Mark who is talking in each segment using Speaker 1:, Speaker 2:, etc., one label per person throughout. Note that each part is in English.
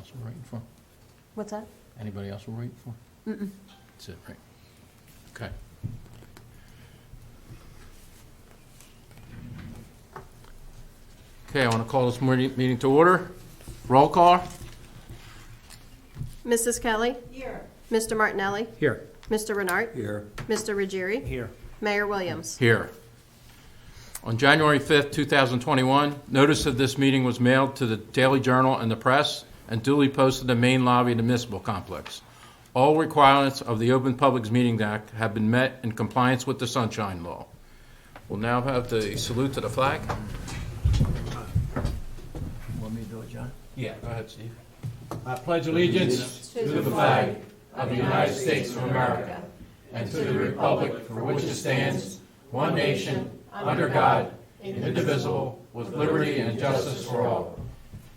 Speaker 1: else we're waiting for?
Speaker 2: What's that?
Speaker 1: Anybody else we're waiting for?
Speaker 2: Mm-mm.
Speaker 1: That's it, right? Okay. Okay, I want to call this meeting to order. Roll call.
Speaker 2: Mrs. Kelly?
Speaker 3: Here.
Speaker 2: Mr. Martinelli?
Speaker 4: Here.
Speaker 2: Mr. Renard?
Speaker 4: Here.
Speaker 2: Mr. Ruggieri?
Speaker 4: Here.
Speaker 2: Mayor Williams?
Speaker 1: Here. On January 5th, 2021, notice of this meeting was mailed to the Daily Journal and the press and duly posted in the main lobby of the municipal complex. All requirements of the Open Public Meetings Act have been met in compliance with the Sunshine Law. We'll now have the salute to the flag.
Speaker 4: Want me to do it, John?
Speaker 1: Yeah, go ahead, Steve.
Speaker 4: I pledge allegiance
Speaker 1: To the flag of the United States of America and to the republic for which it stands, one nation, under God, indivisible, with liberty and justice for all.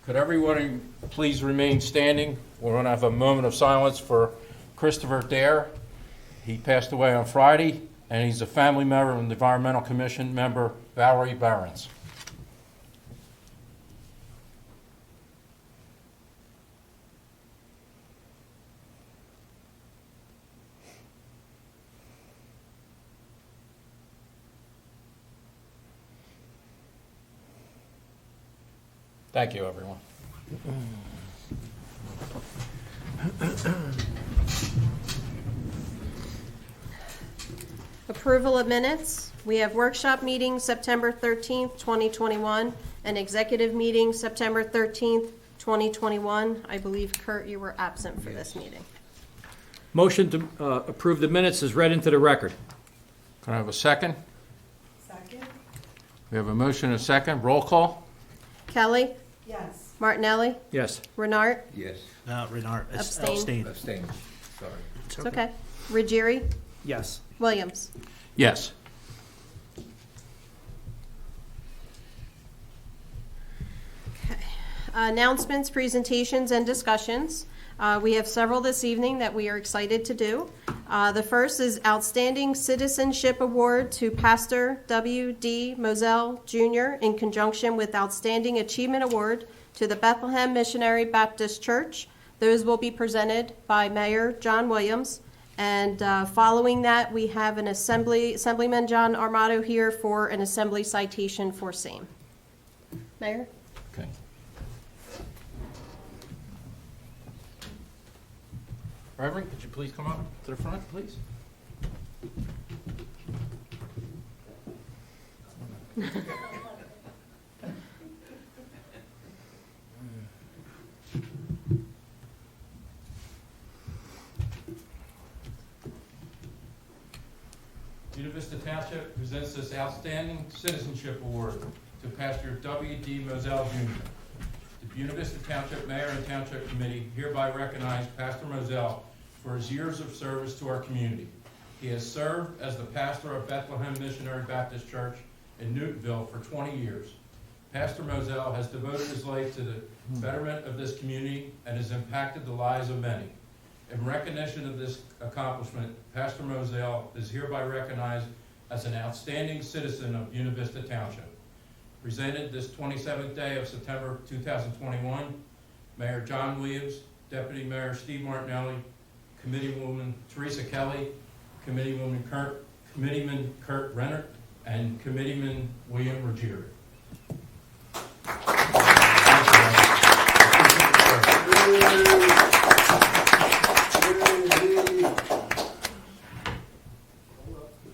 Speaker 1: Could everyone please remain standing? We're going to have a moment of silence for Christopher Dare. He passed away on Friday, and he's a family member of the Environmental Commission member Valerie Barons. Thank you, everyone.
Speaker 2: Approval of minutes. We have workshop meeting September 13th, 2021, and executive meeting September 13th, 2021. I believe, Kurt, you were absent for this meeting.
Speaker 4: Motion to approve the minutes is read into the record.
Speaker 1: Can I have a second?
Speaker 3: Second?
Speaker 1: We have a motion and a second. Roll call?
Speaker 2: Kelly?
Speaker 3: Yes.
Speaker 2: Martinelli?
Speaker 4: Yes.
Speaker 2: Renard?
Speaker 5: Yes.
Speaker 4: Renard.
Speaker 2: Abstain.
Speaker 5: Abstain. Sorry.
Speaker 2: It's okay. Ruggieri?
Speaker 4: Yes.
Speaker 2: Williams?
Speaker 1: Yes.
Speaker 2: Okay. Announcements, presentations, and discussions. We have several this evening that we are excited to do. The first is Outstanding Citizenship Award to Pastor W.D. Moselle Jr. in conjunction with Outstanding Achievement Award to the Bethlehem Missionary Baptist Church. Those will be presented by Mayor John Williams. And following that, we have an Assemblyman John Armato here for an assembly citation for same. Mayor?
Speaker 1: Okay. Reverend, could you please come up to the front, please? Buena Vista Township presents this Outstanding Citizenship Award to Pastor W.D. Moselle Jr. The Buena Vista Township Mayor and Township Committee hereby recognize Pastor Moselle for his years of service to our community. He has served as the pastor of Bethlehem Missionary Baptist Church in Newtonville for 20 years. Pastor Moselle has devoted his life to the betterment of this community and has impacted the lives of many. In recognition of this accomplishment, Pastor Moselle is hereby recognized as an outstanding citizen of Buena Vista Township. Presented this 27th day of September 2021, Mayor John Williams, Deputy Mayor Steve Martinelli, Committeewoman Teresa Kelly, Committeeman Kurt Renner, and Committeeman William Ruggieri.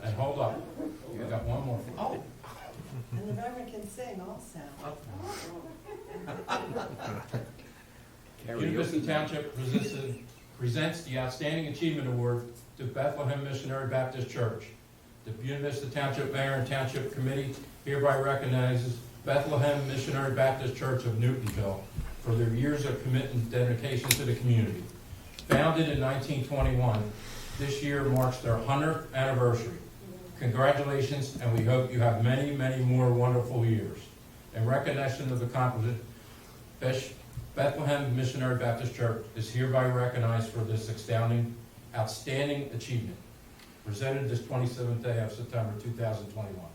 Speaker 1: And hold up, you got one more. Oh.
Speaker 3: And the Reverend can sing also.
Speaker 1: Buena Vista Township presents the Outstanding Achievement Award to Bethlehem Missionary Baptist Church. The Buena Vista Township Mayor and Township Committee hereby recognizes Bethlehem Missionary Baptist Church of Newtonville for their years of commitment and dedication to the community. Founded in 1921, this year marks their 100th anniversary. Congratulations, and we hope you have many, many more wonderful years. In recognition of the accomplishment, Bethlehem Missionary Baptist Church is hereby recognized for this outstanding achievement. Presented this 27th day of September 2021.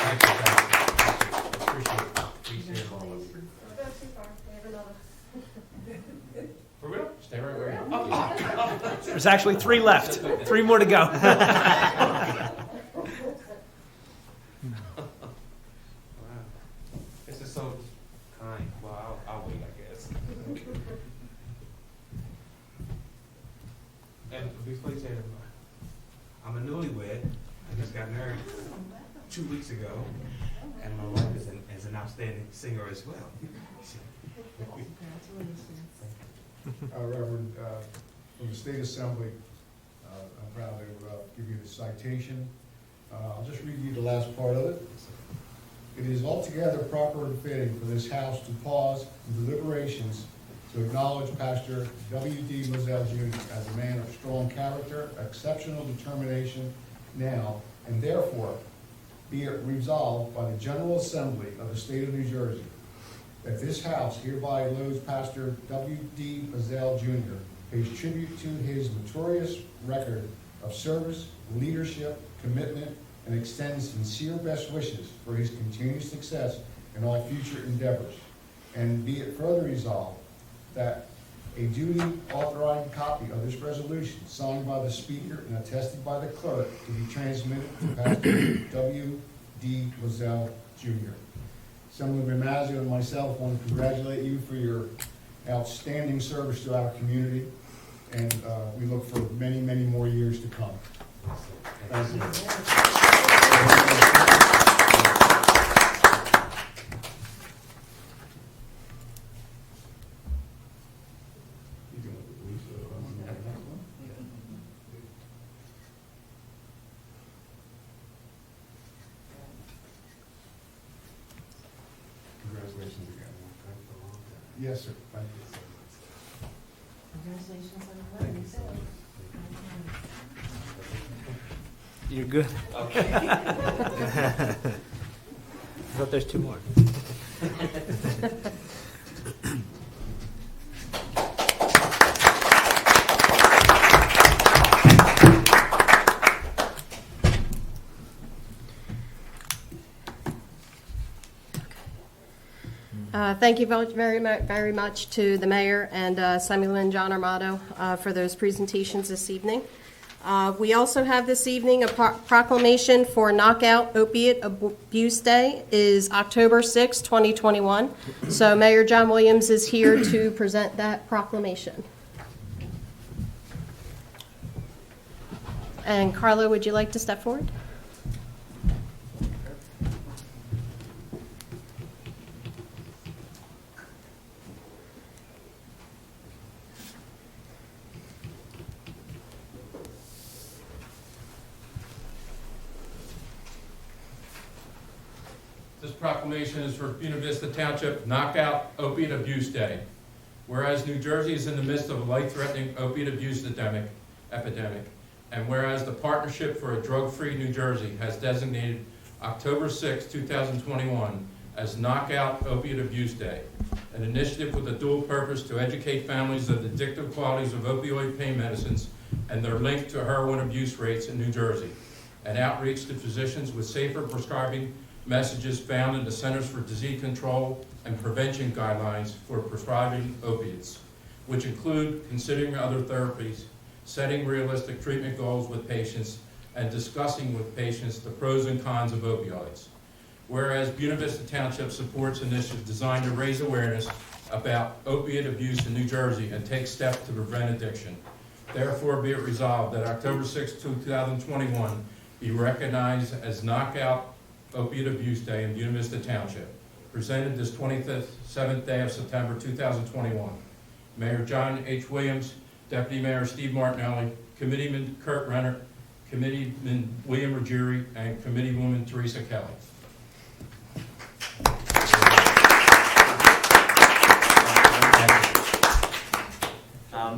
Speaker 1: Thank you, guys. Appreciate it. Appreciate all of you.
Speaker 5: There's actually 3 left. 3 more to go.
Speaker 6: Wow. This is so kind. Well, I'll wait, I guess. And before you say that, I'm a newlywed. I just got married 2 weeks ago, and my wife is an outstanding singer as well.
Speaker 7: Reverend, from the State Assembly, I'm proud to give you the citation. I'll just read you the last part of it. It is altogether proper and fitting for this House to pause in deliberations to acknowledge Pastor W.D. Moselle Jr. as a man of strong character, exceptional determination now, and therefore be it resolved by the General Assembly of the State of New Jersey that this House hereby loads Pastor W.D. Moselle Jr., pays tribute to his notorious record of service, leadership, commitment, and extends sincere best wishes for his continued success in all future endeavors. And be it further resolved that a duly authorized copy of this resolution, signed by the Speaker and attested by the Clerk, to be transmitted to Pastor W.D. Moselle Jr. Assemblyman Mazzio and myself want to congratulate you for your outstanding service to our community, and we look for many, many more years to come. Thank you.
Speaker 6: Congratulations again.
Speaker 7: Yes, sir. Thank you.
Speaker 3: Congratulations on the wedding, too.
Speaker 5: You're good.
Speaker 6: Okay.
Speaker 5: I thought there's 2 more.
Speaker 2: Thank you very much to the mayor and Assemblyman John Armato for those presentations this evening. We also have this evening a proclamation for Knockout Opiate Abuse Day is October 6, 2021. So Mayor John Williams is here to present that proclamation. And Carlo, would you like to step forward?
Speaker 1: This proclamation is for Buena Vista Township Knockout Opiate Abuse Day. Whereas New Jersey is in the midst of a life-threatening opiate abuse epidemic, and whereas the Partnership for a Drug-Free New Jersey has designated October 6, 2021 as Knockout Opiate Abuse Day, an initiative with a dual purpose to educate families of the addictive qualities of opioid pain medicines and their link to heroin abuse rates in New Jersey, and outreach to physicians with safer prescribing messages found in the Centers for Disease Control and Prevention guidelines for prescribing opiates, which include considering other therapies, setting realistic treatment goals with patients, and discussing with patients the pros and cons of opioids. Whereas Buena Vista Township supports initiatives designed to raise awareness about opiate abuse in New Jersey and take steps to prevent addiction. Therefore, be it resolved that October 6, 2021 be recognized as Knockout Opiate Abuse Day in Buena Vista Township, presented this 27th day of September 2021. Mayor John H. Williams, Deputy Mayor Steve Martinelli, Committeeman Kurt Renner, Committeeman William Ruggieri, and Committeewoman Teresa Kelly.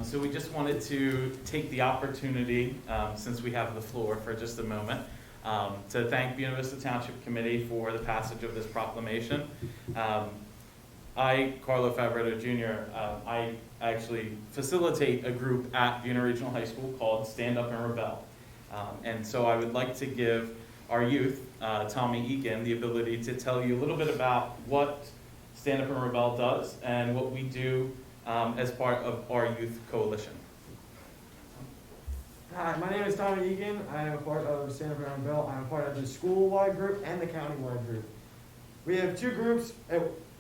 Speaker 8: So we just wanted to take the opportunity, since we have the floor for just a moment, to thank Buena Vista Township Committee for the passage of this proclamation. I, Carlo Favretto Jr., I actually facilitate a group at Buena Regional High School called Stand Up and Rebel. And so I would like to give our youth, Tommy Eakin, the ability to tell you a little bit about what Stand Up and Rebel does and what we do as part of our youth coalition.
Speaker 9: Hi, my name is Tommy Egan. I am a part of Stand Up and Rebel. I'm a part of the school-wide group and the county-wide group. We have two groups.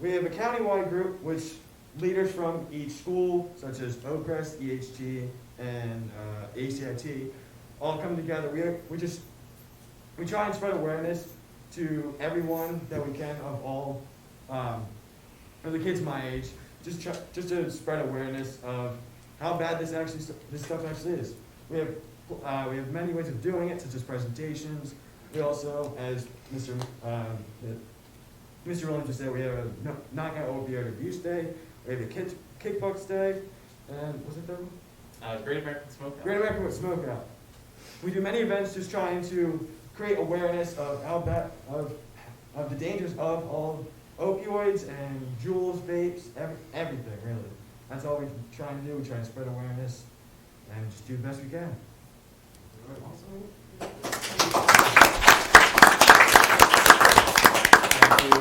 Speaker 9: We have a county-wide group, which leaders from each school, such as Oakcrest, EHT, and ACIT, all come together. We try and spread awareness to everyone that we can of all of the kids my age, just to spread awareness of how bad this stuff actually is. We have many ways of doing it, such as presentations. We also, as Mr. Williams just said, we have a knockout opioid abuse day. We have a kickbox day, and what's the third one?
Speaker 8: Great American Smokeout.
Speaker 9: Great American Smokeout. We do many events just trying to create awareness of how bad of the dangers of all opioids and Juuls, vapes, everything really. That's all we try and do. We try and spread awareness and just do the best we can.
Speaker 8: Thank you.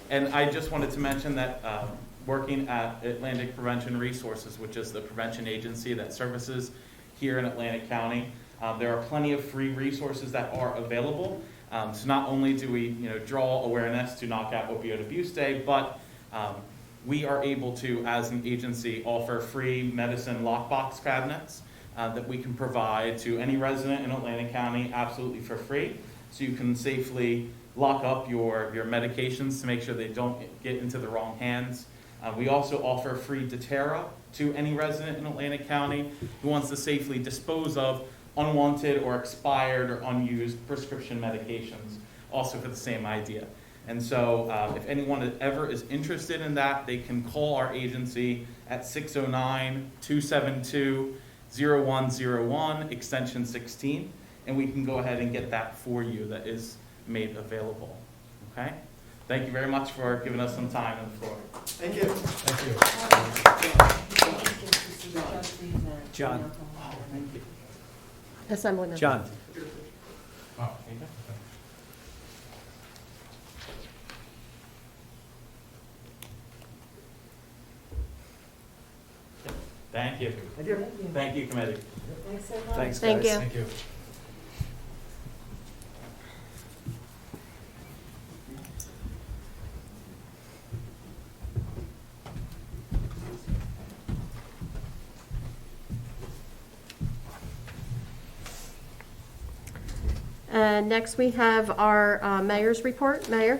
Speaker 8: And I just wanted to mention that working at Atlantic Prevention Resources, which is the prevention agency that services here in Atlantic County, there are plenty of free resources that are available. So not only do we draw awareness to Knockout Opioid Abuse Day, but we are able to, as an agency, offer free medicine lockbox cabinets that we can provide to any resident in Atlantic County absolutely for free. So you can safely lock up your medications to make sure they don't get into the wrong hands. We also offer free doTERRA to any resident in Atlantic County who wants to safely dispose of unwanted or expired or unused prescription medications, also for the same idea. And so if anyone ever is interested in that, they can call our agency at 609-272-0101, extension 16, and we can go ahead and get that for you that is made available. Okay? Thank you very much for giving us some time on the floor.
Speaker 9: Thank you.
Speaker 7: Thank you.
Speaker 5: John.
Speaker 2: Assemblyman.
Speaker 5: John.
Speaker 1: Oh, there you go.
Speaker 8: Thank you.
Speaker 9: Thank you.
Speaker 8: Thank you, committee.
Speaker 3: Thanks so much.
Speaker 5: Thanks,
Speaker 2: Thank
Speaker 5: guys.
Speaker 2: you.
Speaker 1: Thank you.
Speaker 2: Next, we have our mayor's report. Mayor?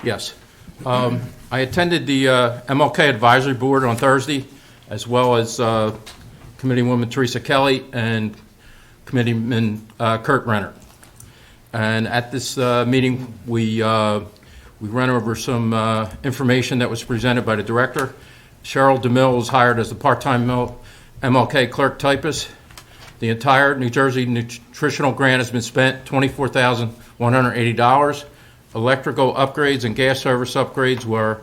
Speaker 1: Yes. I attended the MLK Advisory Board on Thursday, as well as Committeewoman Teresa Kelly and Committeeman Kurt Renner. And at this meeting, we ran over some information that was presented by the director. Cheryl DeMille was hired as the part-time MLK clerk typist. The entire New Jersey nutritional grant has been spent, $24,180. Electrical upgrades and gas service upgrades were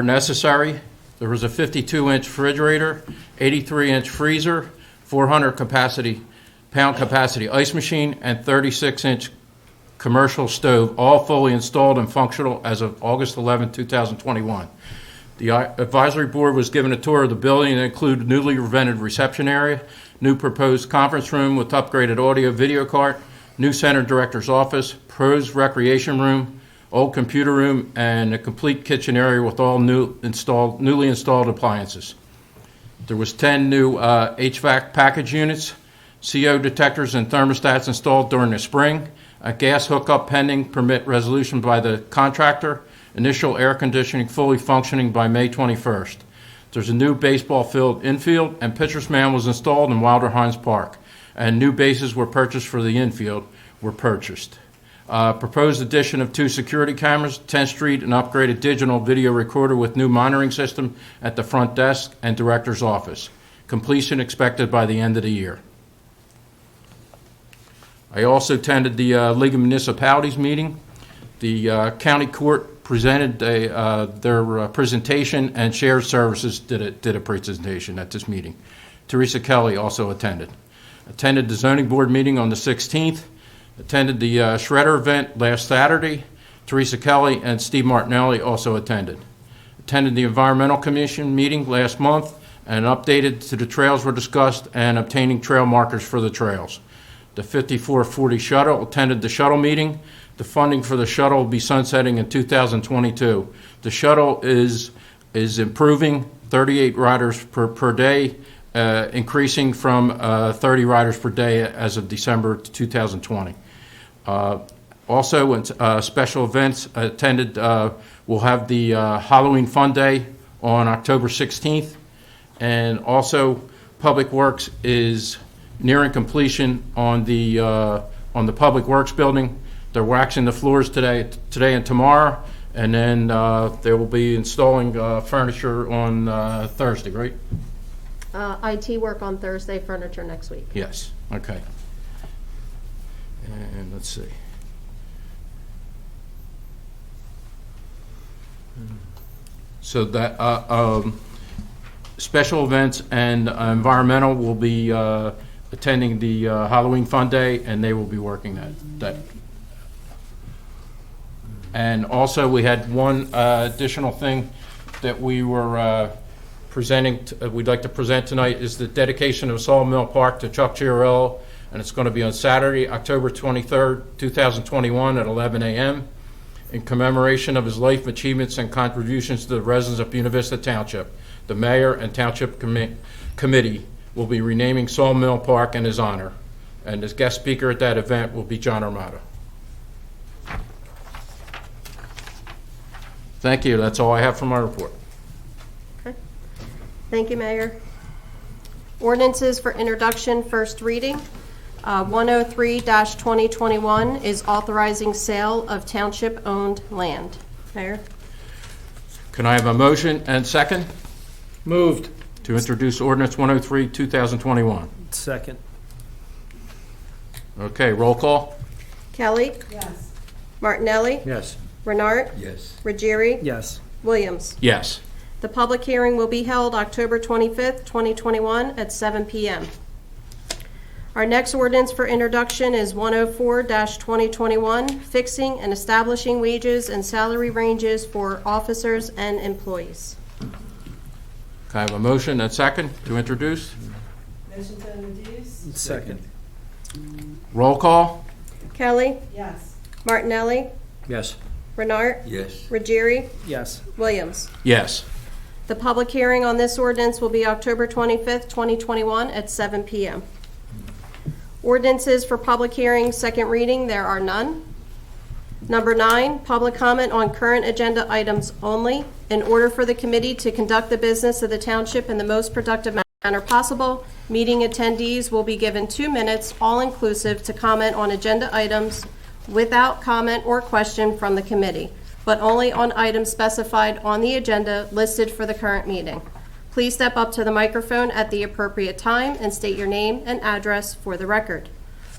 Speaker 1: necessary. There was a 52-inch refrigerator, 83-inch freezer, 400-pound capacity ice machine, and 36-inch commercial stove, all fully installed and functional as of August 11, 2021. The advisory board was given a tour of the building that included newly renovated reception area, new proposed conference room with upgraded audio video cart, new center director's office, pros recreation room, old computer room, and a complete kitchen area with all newly installed appliances. There was 10 new HVAC package units, CO detectors and thermostats installed during the spring, a gas hookup pending permit resolution by the contractor, initial air conditioning fully functioning by May 21st. There's a new baseball field infield, and pitcher's mound was installed in Wilder Hines Park, and new bases were purchased for the infield were purchased. Proposed addition of 2 security cameras, 10th Street, an upgraded digital video recorder with new monitoring system at the front desk and director's office. Completion expected by the end of the year. I also attended the League of Municipalities meeting. The county court presented their presentation, and Shared Services did a presentation at this meeting. Teresa Kelly also attended. Attended the zoning board meeting on the 16th. Attended the Shredder event last Saturday. Teresa Kelly and Steve Martinelli also attended. Attended the Environmental Commission meeting last month. and updated to the trails were discussed, and obtaining trail markers for the trails. The 5440 shuttle attended the shuttle meeting. The funding for the shuttle will be sunsetting in 2022. The shuttle is improving, 38 riders per day, increasing from 30 riders per day as of December 2020. Also, when special events attended, we'll have the Halloween Fun Day on October 16th. And also, Public Works is nearing completion on the Public Works building. They're waxing the floors today and tomorrow, and then they will be installing furniture on Thursday, right?
Speaker 2: IT work on Thursday, furniture next week.
Speaker 1: Yes, okay. And let's see. So that, special events and environmental will be attending the Halloween Fun Day, and they will be working that. And also, we had one additional thing that we were we'd like to present tonight, is the dedication of Sawmill Park to Chuck Chiarello, and it's going to be on Saturday, October 23rd, 2021 at 11 a.m. in commemoration of his life achievements and contributions to the residents of Buena Vista Township. The mayor and township committee will be renaming Sawmill Park in his honor, and the guest speaker at that event will be John Armato. Thank you. That's all I have for my report.
Speaker 2: Okay. Thank you, Mayor. Ordinances for introduction, first reading. 103-2021 is authorizing sale of township-owned land. Mayor?
Speaker 1: Can I have a motion and second
Speaker 4: Moved.
Speaker 1: to introduce ordinance 103, 2021?
Speaker 5: Second.
Speaker 1: Okay, roll call.
Speaker 2: Kelly?
Speaker 3: Yes.
Speaker 2: Martinelli?
Speaker 4: Yes.
Speaker 2: Renard?
Speaker 6: Yes.
Speaker 2: Ruggieri?
Speaker 5: Yes.
Speaker 2: Williams?
Speaker 1: Yes.
Speaker 2: The public hearing will be held October 25th, 2021 at 7 p.m. Our next ordinance for introduction is 104-2021, fixing and establishing wages and salary ranges for officers and employees.
Speaker 1: Can I have a motion and second to introduce?
Speaker 3: Motion to introduce?
Speaker 5: Second.
Speaker 1: Roll call.
Speaker 2: Kelly?
Speaker 3: Yes.
Speaker 2: Martinelli?
Speaker 4: Yes.
Speaker 2: Renard?
Speaker 6: Yes.
Speaker 2: Ruggieri?
Speaker 5: Yes.
Speaker 2: Williams?
Speaker 1: Yes.
Speaker 2: The public hearing on this ordinance will be October 25th, 2021 at 7 p.m. Ordinances for public hearing, second reading, there are none. Number 9, public comment on current agenda items only. In order for the committee to conduct the business of the township in the most productive manner possible, meeting attendees will be given 2 minutes, all-inclusive, to comment on agenda items without comment or question from the committee, but only on items specified on the agenda listed for the current meeting. Please step up to the microphone at the appropriate time and state your name and address for the record.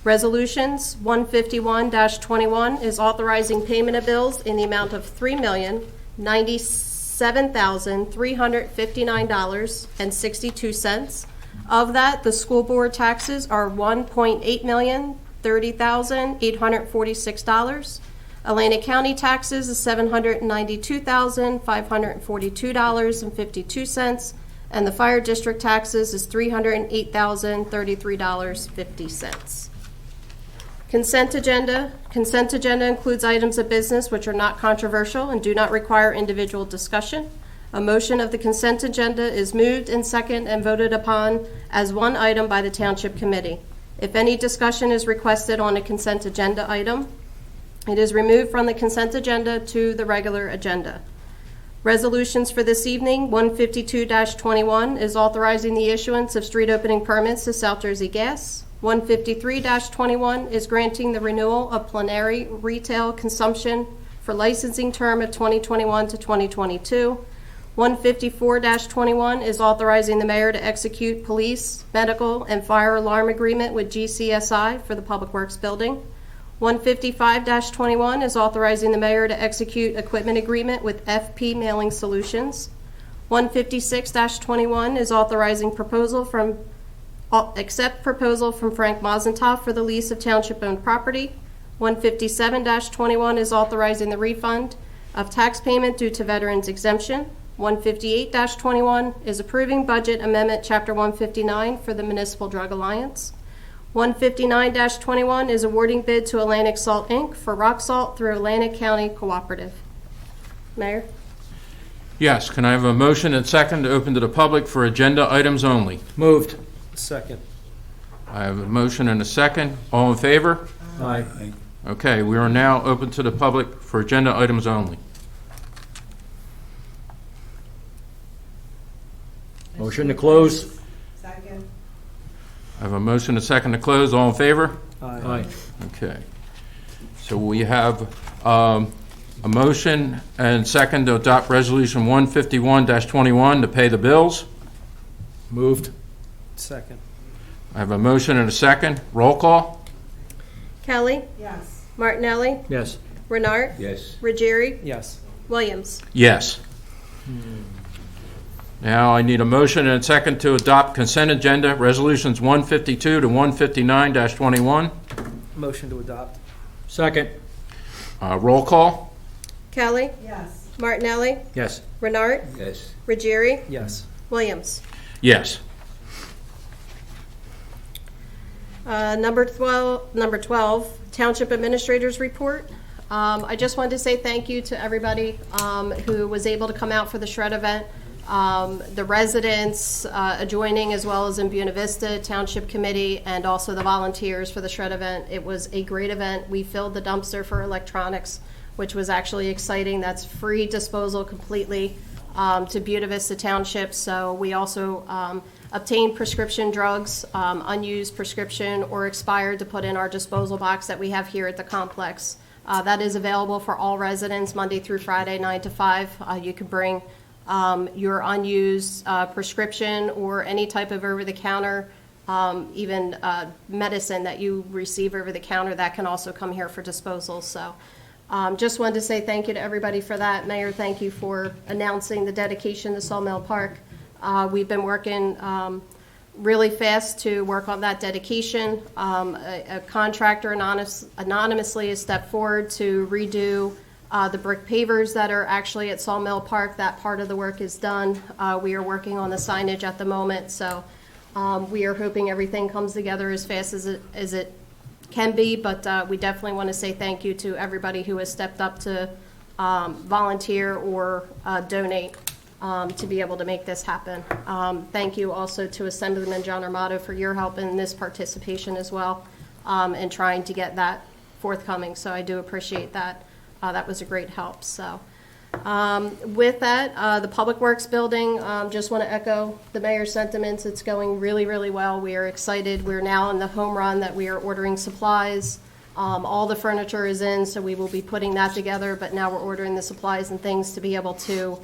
Speaker 2: Resolutions 151-21 is authorizing payment of bills in the amount of $3,097,359.62. Of that, the school board taxes are $1,830,846. Atlantic County taxes is $792,542.52, and the fire district taxes is $308,033.50. Consent agenda. Consent agenda includes items of business which are not controversial and do not require individual discussion. A motion of the consent agenda is moved and second and voted upon as one item by the Township Committee. If any discussion is requested on a consent agenda item, it is removed from the consent agenda to the regular agenda. Resolutions for this evening, 152-21 is authorizing the issuance of street opening permits to South Jersey Gas. 153-21 is granting the renewal of plenary retail consumption for licensing term of 2021 to 2022. 154-21 is authorizing the mayor to execute police, medical, and fire alarm agreement with GCSI for the Public Works building. 155-21 is authorizing the mayor to execute equipment agreement with FP Mailing Solutions. 156-21 is authorizing accept proposal from Frank Mazentoff for the lease of township-owned property. 157-21 is authorizing the refund of tax payment due to veterans exemption. 158-21 is approving budget amendment, Chapter 159 for the Municipal Drug Alliance. 159-21 is awarding bid to Atlantic Salt, Inc. for rock salt through Atlantic County Cooperative. Mayor?
Speaker 1: Yes, can I have a motion and second to open to the public for agenda items only?
Speaker 4: Moved.
Speaker 5: Second.
Speaker 1: I have a motion and a second. All in favor?
Speaker 4: Aye.
Speaker 1: Okay, we are now open to the public for agenda items only.
Speaker 4: Motion to close.
Speaker 3: Second.
Speaker 1: I have a motion and a second to close. All in favor?
Speaker 4: Aye.
Speaker 1: Okay. So we have a motion and second to adopt Resolution 151-21 to pay the bills.
Speaker 4: Moved.
Speaker 5: Second.
Speaker 1: I have a motion and a second. Roll call?
Speaker 2: Kelly?
Speaker 3: Yes.
Speaker 2: Martinelli?
Speaker 4: Yes.
Speaker 2: Renard?
Speaker 6: Yes.
Speaker 2: Ruggieri?
Speaker 5: Yes.
Speaker 2: Williams?
Speaker 1: Yes. Now I need a motion and a second to adopt consent agenda Resolutions 152 to 159-21.
Speaker 5: Motion to adopt.
Speaker 4: Second.
Speaker 1: Roll call?
Speaker 2: Kelly?
Speaker 3: Yes.
Speaker 2: Martinelli?
Speaker 4: Yes.
Speaker 2: Renard?
Speaker 6: Yes.
Speaker 2: Ruggieri?
Speaker 5: Yes.
Speaker 2: Williams?
Speaker 1: Yes.
Speaker 2: Number 12, Township Administrators Report. I just wanted to say thank you to everybody who was able to come out for the shred event. The residents adjoining, as well as in Buena Vista Township Committee, and also the volunteers for the shred event. It was a great event. We filled the dumpster for electronics, which was actually exciting. That's free disposal completely to Buena Vista Township. So we also obtained prescription drugs, unused prescription or expired, to put in our disposal box that we have here at the complex. That is available for all residents Monday through Friday, 9 to 5. You can bring your unused prescription or any type of over-the-counter, even medicine that you receive over-the-counter, that can also come here for disposal. So just wanted to say thank you to everybody for that. Mayor, thank you for announcing the dedication to Sawmill Park. We've been working really fast to work on that dedication. A contractor anonymously has stepped forward to redo the brick pavers that are actually at Sawmill Park. That part of the work is done. We are working on the signage at the moment, so we are hoping everything comes together as fast as it can be, but we definitely want to say thank you to everybody who has stepped up to volunteer or donate to be able to make this happen. Thank you also to Assemblyman John Armato for your help in this participation as well, in trying to get that forthcoming, so I do appreciate that. That was a great help. So with that, the Public Works Building, just want to echo the mayor's sentiments. It's going really, really well. We are excited. We're now in the home run that we are ordering supplies. All the furniture is in, so we will be putting that together, but now we're ordering the supplies and things to be able to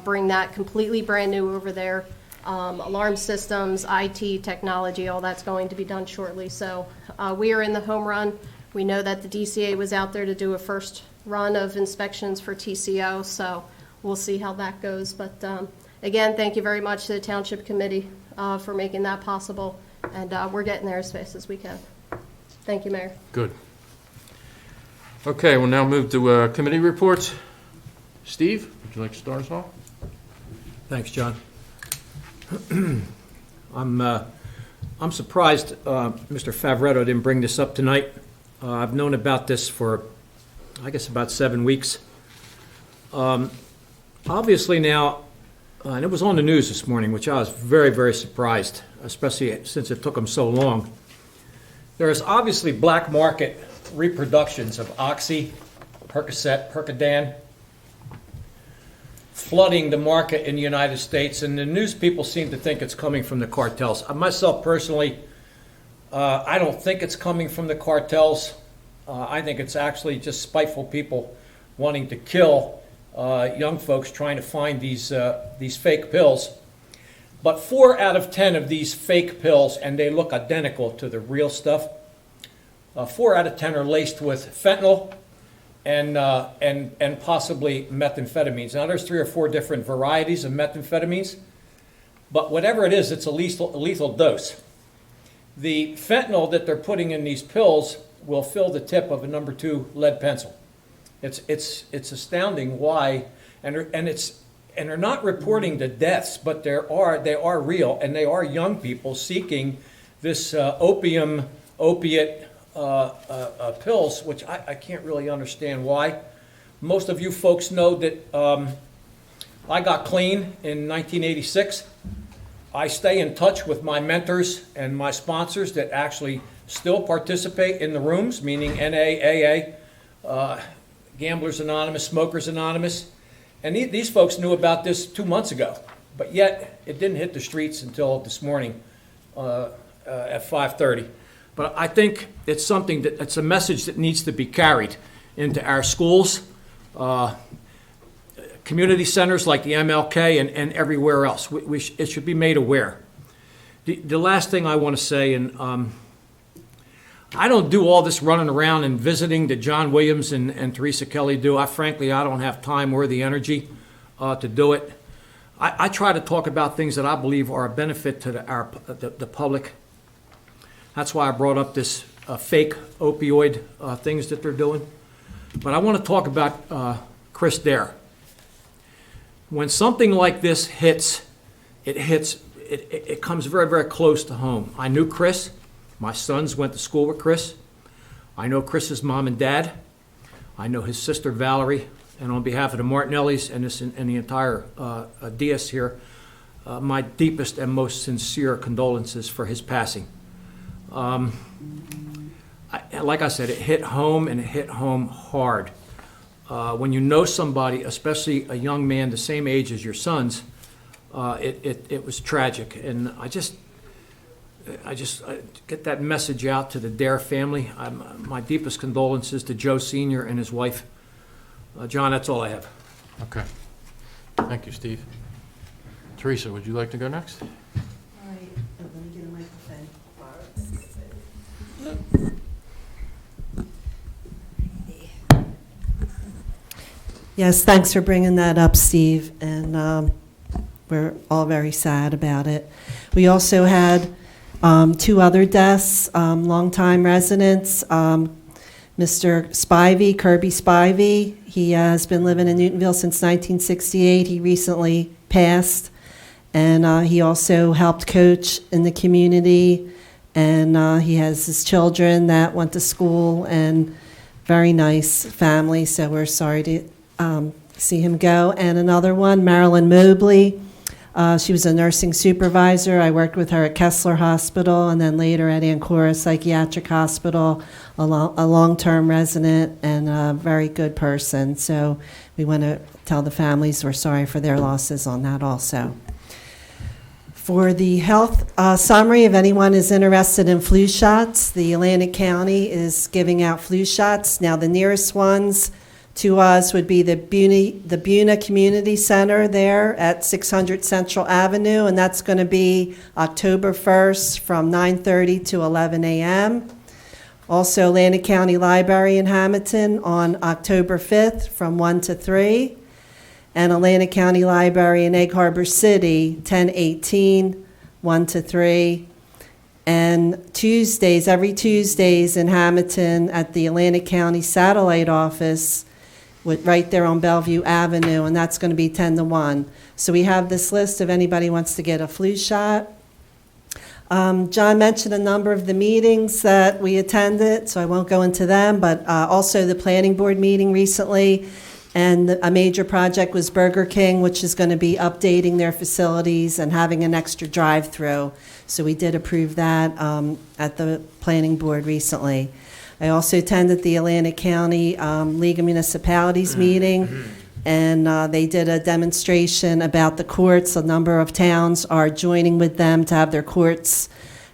Speaker 2: bring that completely brand new over there. Alarm systems, IT, technology, all that's going to be done shortly. So we are in the home run. We know that the DCA was out there to do a first run of inspections for TCO, so we'll see how that goes. But again, thank you very much to the Township Committee for making that possible, and we're getting there as fast as we can. Thank you, Mayor.
Speaker 1: Good. Okay, we'll now move to committee reports. Steve, would you like to start us off?
Speaker 4: Thanks, John. I'm surprised Mr. Favretto didn't bring this up tonight. I've known about this for, I guess, about 7 weeks. Obviously now, and it was on the news this morning, which I was very, very surprised, especially since it took them so long. There is obviously black market reproductions of Oxy, Percocet, Percodan, flooding the market in the United States, and the news people seem to think it's coming from the cartels. Myself personally, I don't think it's coming from the cartels. I think it's actually just spiteful people wanting to kill young folks trying to find these fake pills. But 4 out of 10 of these fake pills, and they look identical to the real stuff, 4 out of 10 are laced with fentanyl and possibly methamphetamines. Now there's 3 or 4 different varieties of methamphetamines, but whatever it is, it's a lethal dose. The fentanyl that they're putting in these pills will fill the tip of a #2 lead pencil. It's astounding why, and and they're not reporting the deaths, but they are real, and they are young people seeking this opiate pills, which I can't really understand why. Most of you folks know that I got clean in 1986. I stay in touch with my mentors and my sponsors that actually still participate in the rooms, meaning NA, AA, Gamblers Anonymous, Smokers Anonymous. And these folks knew about this 2 months ago, but yet it didn't hit the streets until this morning at 5:30. But I think it's something it's a message that needs to be carried into our schools, community centers like the MLK and everywhere else. It should be made aware. The last thing I want to say, and I don't do all this running around and visiting that John Williams and Teresa Kelly do. Frankly, I don't have time or the energy to do it. I try to talk about things that I believe are a benefit to the public. That's why I brought up this fake opioid things that they're doing. But I want to talk about Chris Dare. When something like this hits, it comes very, very close to home. I knew Chris. My sons went to school with Chris. I know Chris's mom and dad. I know his sister Valerie. And on behalf of the Martinellis and the entire Diaz here, my deepest and most sincere condolences for his passing. Like I said, it hit home, and it hit home hard. When you know somebody, especially a young man the same age as your sons, it was tragic. And I just get that message out to the Dare family. My deepest condolences to Joe Sr. and his wife. John, that's all I have.
Speaker 1: Okay. Thank you, Steve. Teresa, would you like to go next?
Speaker 3: All right, let me get a microphone. Yes, thanks for bringing that up, Steve, and we're all very sad about it. We also had 2 other deaths, longtime residents. Mr. Spivey, Kirby Spivey, he has been living in Newtonville since 1968. He recently passed, and he also helped coach in the community, and he has his children that went to school, and very nice family, so we're sorry to see him go. And another one, Marilyn Mobley. She was a nursing supervisor. I worked with her at Kessler Hospital and then later at Ancora Psychiatric Hospital, a long-term resident and a very good person. So we want to tell the families we're sorry for their losses on that also. For the health summary, if anyone is interested in flu shots, the Atlantic County is giving out flu shots. Now the nearest ones to us would be the Buena Community Center there at 600 Central Avenue, and that's going to be October 1st from 9:30 to 11 a.m. Also, Atlantic County Library in Hamilton on October 5th from 1 to 3, and Atlantic County Library in Egg Harbor City, 10/18, 1 to 3. And Tuesdays, every Tuesdays in Hamilton at the Atlantic County Satellite Office, right there on Bellevue Avenue, and that's going to be 10 to 1. So we have this list if anybody wants to get a flu shot. John mentioned a number of the meetings that we attended, so I won't go into them, but also the planning board meeting recently, and a major project was Burger King, which is going to be updating their facilities and having an extra drive-through. So we did approve that at the planning board recently. I also attended the Atlantic County League of Municipalities meeting, and they did a demonstration about the courts. A number of towns are joining with them to have their courts,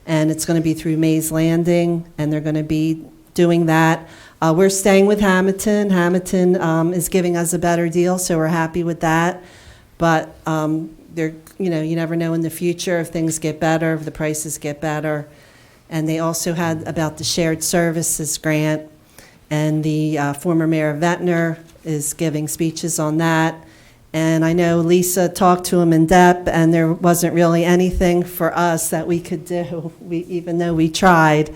Speaker 3: and it's going to be through Mays Landing, and they're going to be doing that. We're staying with Hamilton. Hamilton is giving us a better deal, so we're happy with that. But you never know in the future if things get better, if the prices get better. And they also had about the shared services grant, and the former mayor of Ventnor is giving speeches on that. And I know Lisa talked to him in depth, and there wasn't really anything for us that we could do, even though we tried.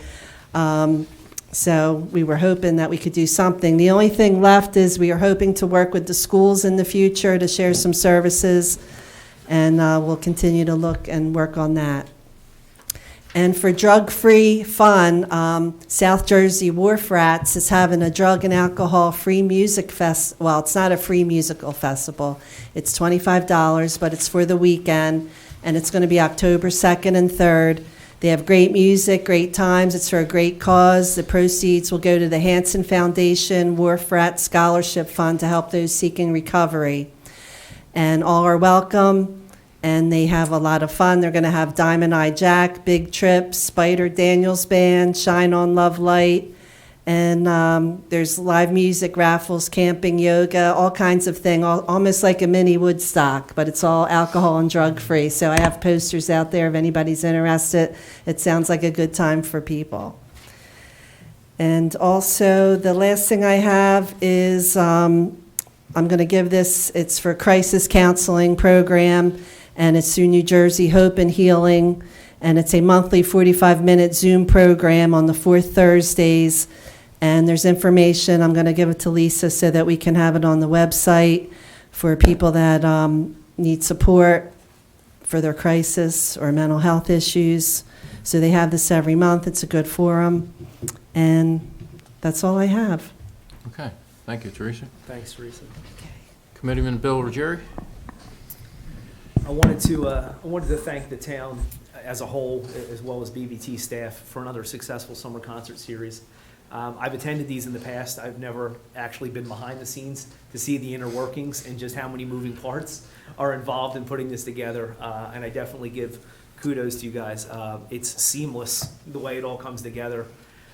Speaker 3: So we were hoping that we could do something. The only thing left is we are hoping to work with the schools in the future to share some services, and we'll continue to look and work on that. And for drug-free fun, South Jersey Wharf Rats is having a drug and alcohol-free music fest. Well, it's not a free musical festival. It's $25, but it's for the weekend, and it's going to be October 2nd and 3rd. They have great music, great times. It's for a great cause. The proceeds will go to the Hanson Foundation Wharf Rat Scholarship Fund to help those seeking recovery. And all are welcome. And they have a lot of fun. They're going to have Diamond Eye Jack, Big Trip, Spider Daniels Band, Shine on Love Light, and there's live music, raffles, camping, yoga, all kinds of things, almost like a mini Woodstock, but it's all alcohol and drug-free. So I have posters out there if anybody's interested. It sounds like a good time for people. And also, the last thing I have is I'm going to give this, it's for crisis counseling program, and it's through New Jersey Hope and Healing, and it's a monthly 45-minute Zoom program on the fourth Thursdays, and there's information. I'm going to give it to Lisa so that we can have it on the website for people that need support for their crisis or mental health issues. So they have this every month. It's a good forum, and that's all I have.
Speaker 1: Okay, thank you, Teresa.
Speaker 5: Thanks, Teresa.
Speaker 1: Committeeman Bill Ruggieri?
Speaker 5: I wanted to thank the town as a whole, as well as BBT staff, for another successful summer concert series. I've attended these in the past. I've never actually been behind the scenes to see the inner workings and just how many moving parts are involved in putting this together. And I definitely give kudos to you guys. It's seamless the way it all comes together.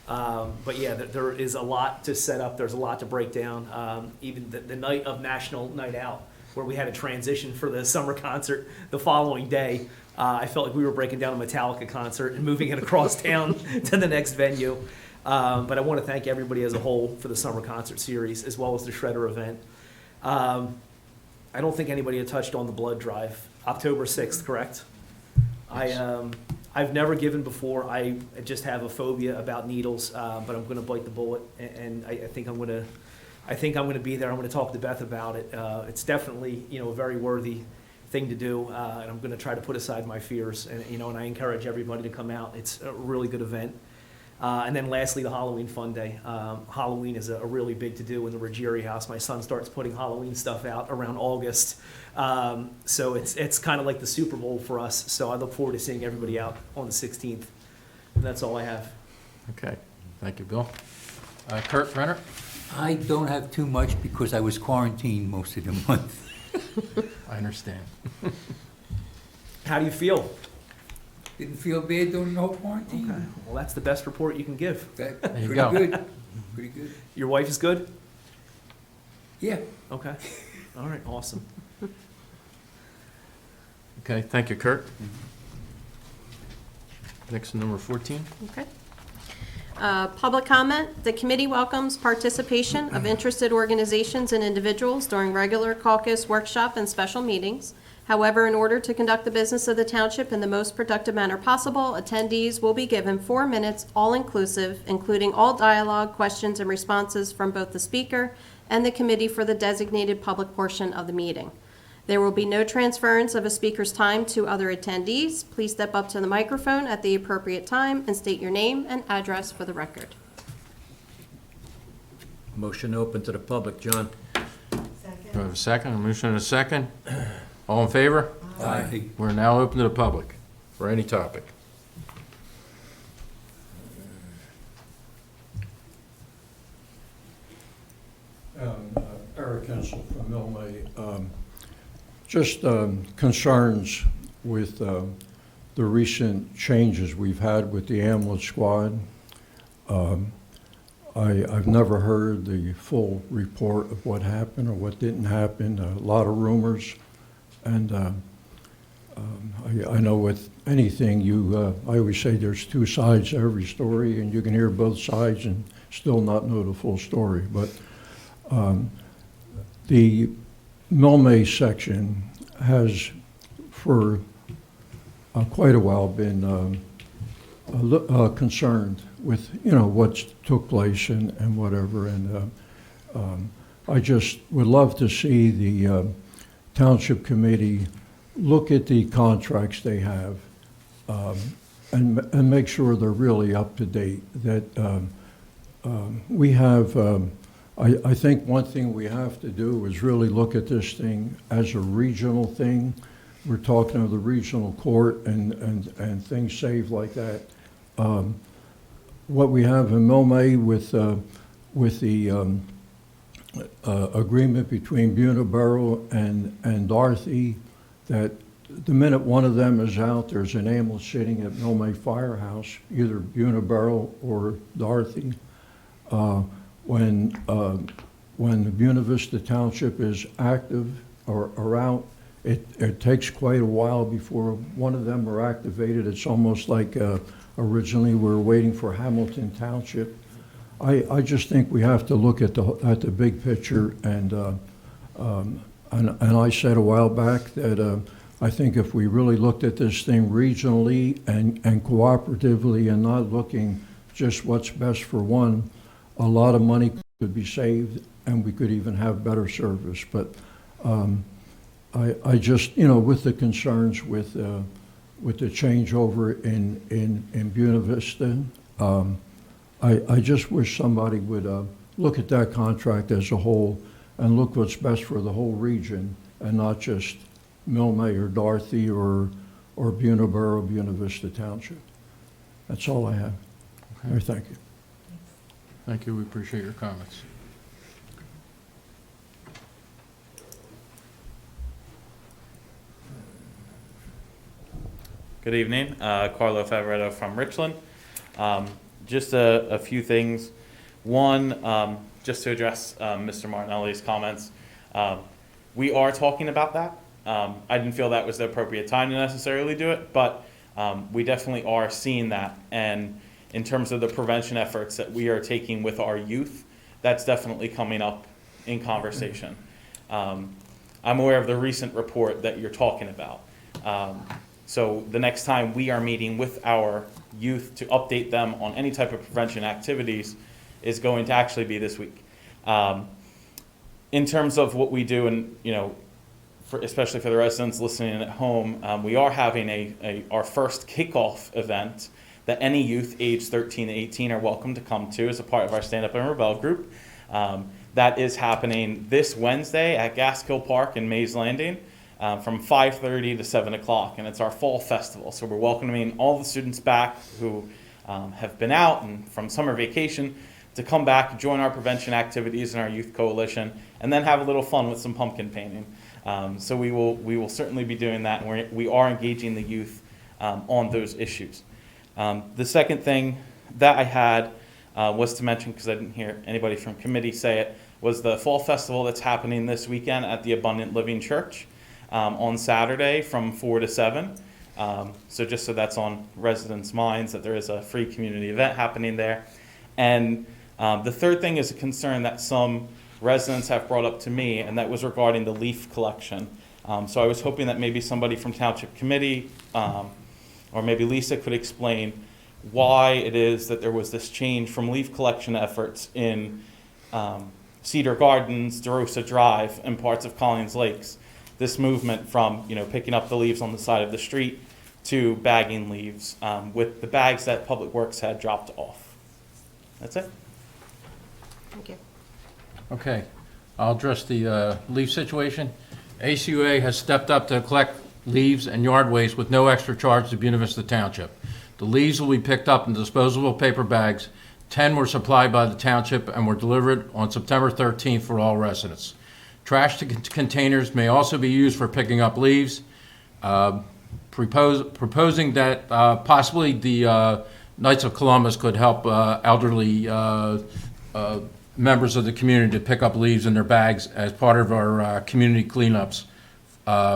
Speaker 5: But yeah, there is a lot to set up. There's a lot to break down. Even the night of National Night Out, where we had a transition for the summer concert the following day, I felt like we were breaking down a Metallica concert and moving it across town to the next venue. But I want to thank everybody as a whole for the summer concert series, as well as the Shredder event. I don't think anybody had touched on the blood drive. October 6th, correct? I've never given before. I just have a phobia about needles, but I'm going to bite the bullet, and I think I'm going to be there. I'm going to talk to Beth about it. It's definitely, a very worthy thing to do, and I'm going to try to put aside my fears. And I encourage everybody to come out. It's a really good event. And then lastly, the Halloween Fun Day. Halloween is a really big to-do in the Ruggieri house. My son starts putting Halloween stuff out around August. So it's kind of like the Super Bowl for us. So I look forward to seeing everybody out on the 16th. And that's all I have.
Speaker 1: Okay, thank you, Bill. Kurt Brenner?
Speaker 10: I don't have too much because I was quarantined most of the month.
Speaker 1: I understand.
Speaker 5: How do you feel?
Speaker 10: Didn't feel bad during the whole quarantine.
Speaker 5: Okay. Well, that's the best report you can give.
Speaker 10: That,
Speaker 1: There you
Speaker 10: pretty
Speaker 1: go.
Speaker 10: good. Pretty good.
Speaker 5: Your wife is good?
Speaker 10: Yeah.
Speaker 5: Okay. All right, awesome.
Speaker 1: Okay, thank you, Kurt. Next, number 14.
Speaker 2: Okay. Public comment. The committee welcomes participation of interested organizations and individuals during regular caucus, workshop, and special meetings. However, in order to conduct the business of the township in the most productive manner possible, attendees will be given 4 minutes, all-inclusive, including all dialogue, questions, and responses from both the speaker and the committee for the designated public portion of the meeting. There will be no transference of a speaker's time to other attendees. Please step up to the microphone at the appropriate time and state your name and address for the record.
Speaker 4: Motion open to the public, John.
Speaker 1: Do I have a second? A motion and a second. All in favor?
Speaker 10: Aye.
Speaker 1: We're now open to the public for any topic.
Speaker 11: Eric Hensel from Milmay. Just concerns with the recent changes we've had with the ambulance squad. I've never heard the full report of what happened or what didn't happen. A lot of rumors. And I know with anything, I always say there's two sides to every story, and you can hear both sides and still not know the full story. But the Milmay section has, for quite a while, been concerned with, you know, what took place and whatever. And I just would love to see the Township Committee look at the contracts they have and make sure they're really up to date. That we have, I think one thing we have to do is really look at this thing as a regional thing. We're talking of the regional court and things saved like that. What we have in Milne with the agreement between Buena Borough and Dorothy, that the minute one of them is out, there's an ambulance sitting at Milne Firehouse, either Buena Borough or Dorothy. When the Buena Vista Township is active or out, it takes quite a while before one of them are activated. It's almost like originally we were waiting for Hamilton Township. I just think we have to look at the big picture, and I said a while back that I think if we really looked at this thing regionally and cooperatively and not looking just what's best for one, a lot of money could be saved and we could even have better service. But I just, you know, with the concerns with the changeover in Buena Vista, I just wish somebody would look at that contract as a whole and look what's best for the whole region and not just Milne or Dorothy or Buena Borough, Buena Vista Township. That's all I have.
Speaker 1: Okay.
Speaker 11: Thank you.
Speaker 1: Thank you, we appreciate your comments.
Speaker 8: Good evening, Carlo Favaretto from Richland. Just a few things. One, just to address Mr. Martinelli's comments. We are talking about that. I didn't feel that was the appropriate time to necessarily do it, but we definitely are seeing that. And in terms of the prevention efforts that we are taking with our youth, that's definitely coming up in conversation. I'm aware of the recent report that you're talking about. So the next time we are meeting with our youth to update them on any type of prevention activities is going to actually be this week. In terms of what we do, and you know, especially for the residents listening at home, we are having our first kickoff event that any youth age 13 to 18 are welcome to come to as a part of our Stand Up and Rebel group. That is happening this Wednesday at Gaskill Park in Mays Landing. From 5:30 to 7 o'clock, and it's our fall festival. So we're welcoming all the students back who have been out and from summer vacation to come back, join our prevention activities in our youth coalition, and then have a little fun with some pumpkin painting. So we will certainly be doing that, and we are engaging the youth on those issues. The second thing that I had was to mention, because I didn't hear anybody from committee say it, was the fall festival that's happening this weekend at the Abundant Living Church. On Saturday from 4 to 7. So just so that's on residents' minds that there is a free community event happening there. And the third thing is a concern that some residents have brought up to me, and that was regarding the leaf collection. So I was hoping that maybe somebody from Township Committee or maybe Lisa could explain why it is that there was this change from leaf collection efforts in Cedar Gardens, DeRosa Drive, and parts of Collins Lakes. This movement from, you know, picking up the leaves on the side of the street to bagging leaves with the bags that Public Works had dropped off. That's it.
Speaker 2: Thank you.
Speaker 1: Okay, I'll address the leaf situation. ACUA has stepped up to collect leaves and yard waste with no extra charge to Buena Vista Township. The leaves will be picked up in disposable paper bags. 10 were supplied by the township and were delivered on September 13th for all residents. Trash containers may also be used for picking up leaves. Proposing that possibly the Knights of Columbus could help elderly members of the community to pick up leaves in their bags as part of our community cleanups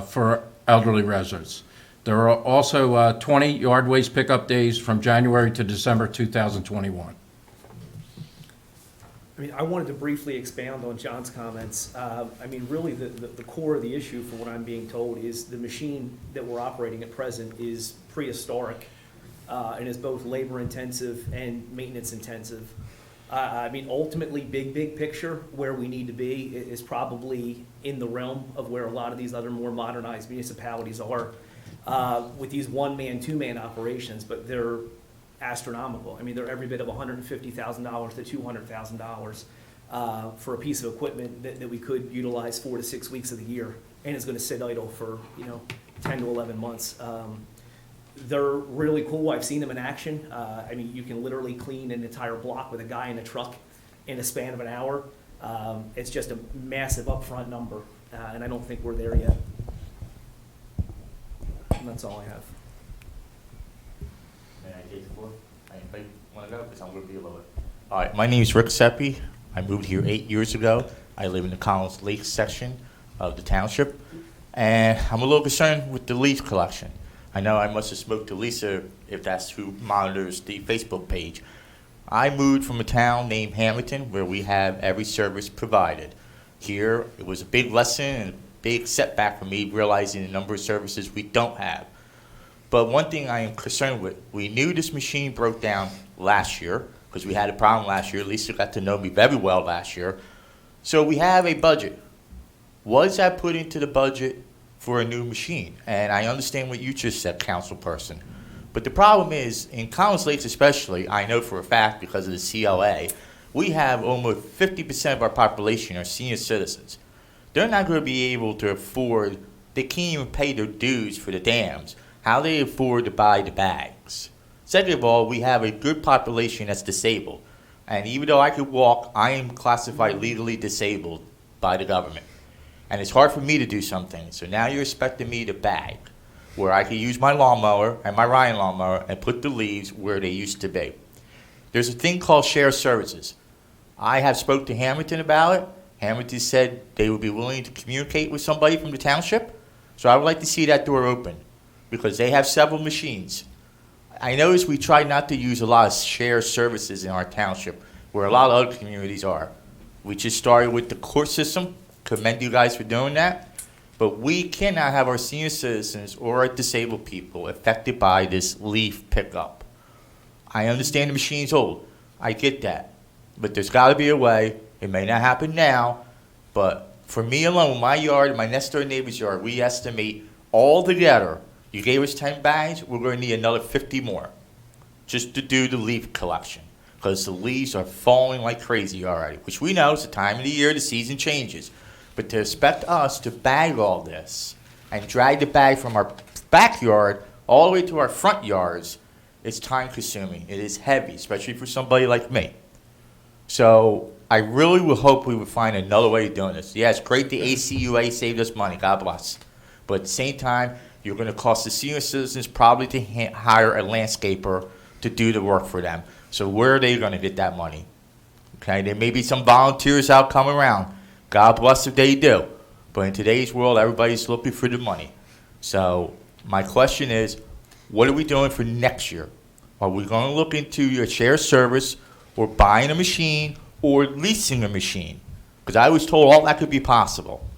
Speaker 1: for elderly residents. There are also 20 yard waste pickup days from January to December 2021.
Speaker 5: I mean, I wanted to briefly expound on John's comments. I mean, really, the core of the issue, for what I'm being told, is the machine that we're operating at present is prehistoric. and is both labor intensive and maintenance intensive. I mean, ultimately, big picture, where we need to be is probably in the realm of where a lot of these other more modernized municipalities are, with these one-man, two-man operations, but they're astronomical. I mean, they're every bit of $150,000 to $200,000 for a piece of equipment that we could utilize 4 to 6 weeks of the year, and is gonna sit idle for, 10 to 11 months. They're really cool. I've seen them in action. I mean, you can literally clean an entire block with a guy in a truck in a span of an hour. It's just a massive upfront number, and I don't think we're there yet. And that's all I have.
Speaker 12: May I take the floor? Anybody want to go? Because I'm going to be a little bit. All right, my name is Rick Seppi. I moved here 8 years ago. I live in the Collins Lake section of the township, and I'm a little concerned with the leaf collection. I know I must have spoke to Lisa, if that's who monitors the Facebook page. I moved from a town named Hamilton, where we have every service provided. Here, it was a big lesson and a big setback for me, realizing the number of services we don't have. But one thing I am concerned with, we knew this machine broke down last year, because we had a problem last year. Lisa got to know me very well last year. So we have a budget. Was that put into the budget for a new machine? And I understand what you just said, council person. But the problem is, in Collins Lakes especially, I know for a fact because of the CLA, we have almost 50% of our population are senior citizens. They're not going to be able to afford, they can't even pay their dues for the dams. How they afford to buy the bags? Second of all, we have a good population that's disabled. And even though I could walk, I am classified legally disabled by the government. And it's hard for me to do something. So now you're expecting me to bag, where I can use my lawnmower and my Ryan lawnmower and put the leaves where they used to be. There's a thing called shared services. I have spoke to Hamilton about it. Hamilton said they would be willing to communicate with somebody from the township. So I would like to see that door open, because they have several machines. I notice we try not to use a lot of shared services in our township, where a lot of other communities are. We just started with the court system. Commend you guys for doing that. But we cannot have our senior citizens or our disabled people affected by this leaf pickup. I understand the machine's old. I get that. But there's got to be a way. It may not happen now, but for me alone, my yard, my next door neighbor's yard, we estimate all together, you gave us 10 bags, we're going to need another 50 more just to do the leaf collection, because the leaves are falling like crazy already, which we know is the time of the year, the season changes. But to expect us to bag all this and drag the bag from our backyard all the way to our front yards, it's time consuming. It is heavy, especially for somebody like me. So I really would hope we would find another way of doing this. Yeah, it's great the ACUA saved us money, God bless. But at the same time, you're going to cost the senior citizens probably to hire a landscaper to do the work for them. So where are they going to get that money? Okay, there may be some volunteers out coming around. God bless if they do. But in today's world, everybody's looking for the money. So my question is, what are we doing for next year? Are we going to look into your shared service, or buying a machine, or leasing a machine? Because I was told all that could be possible.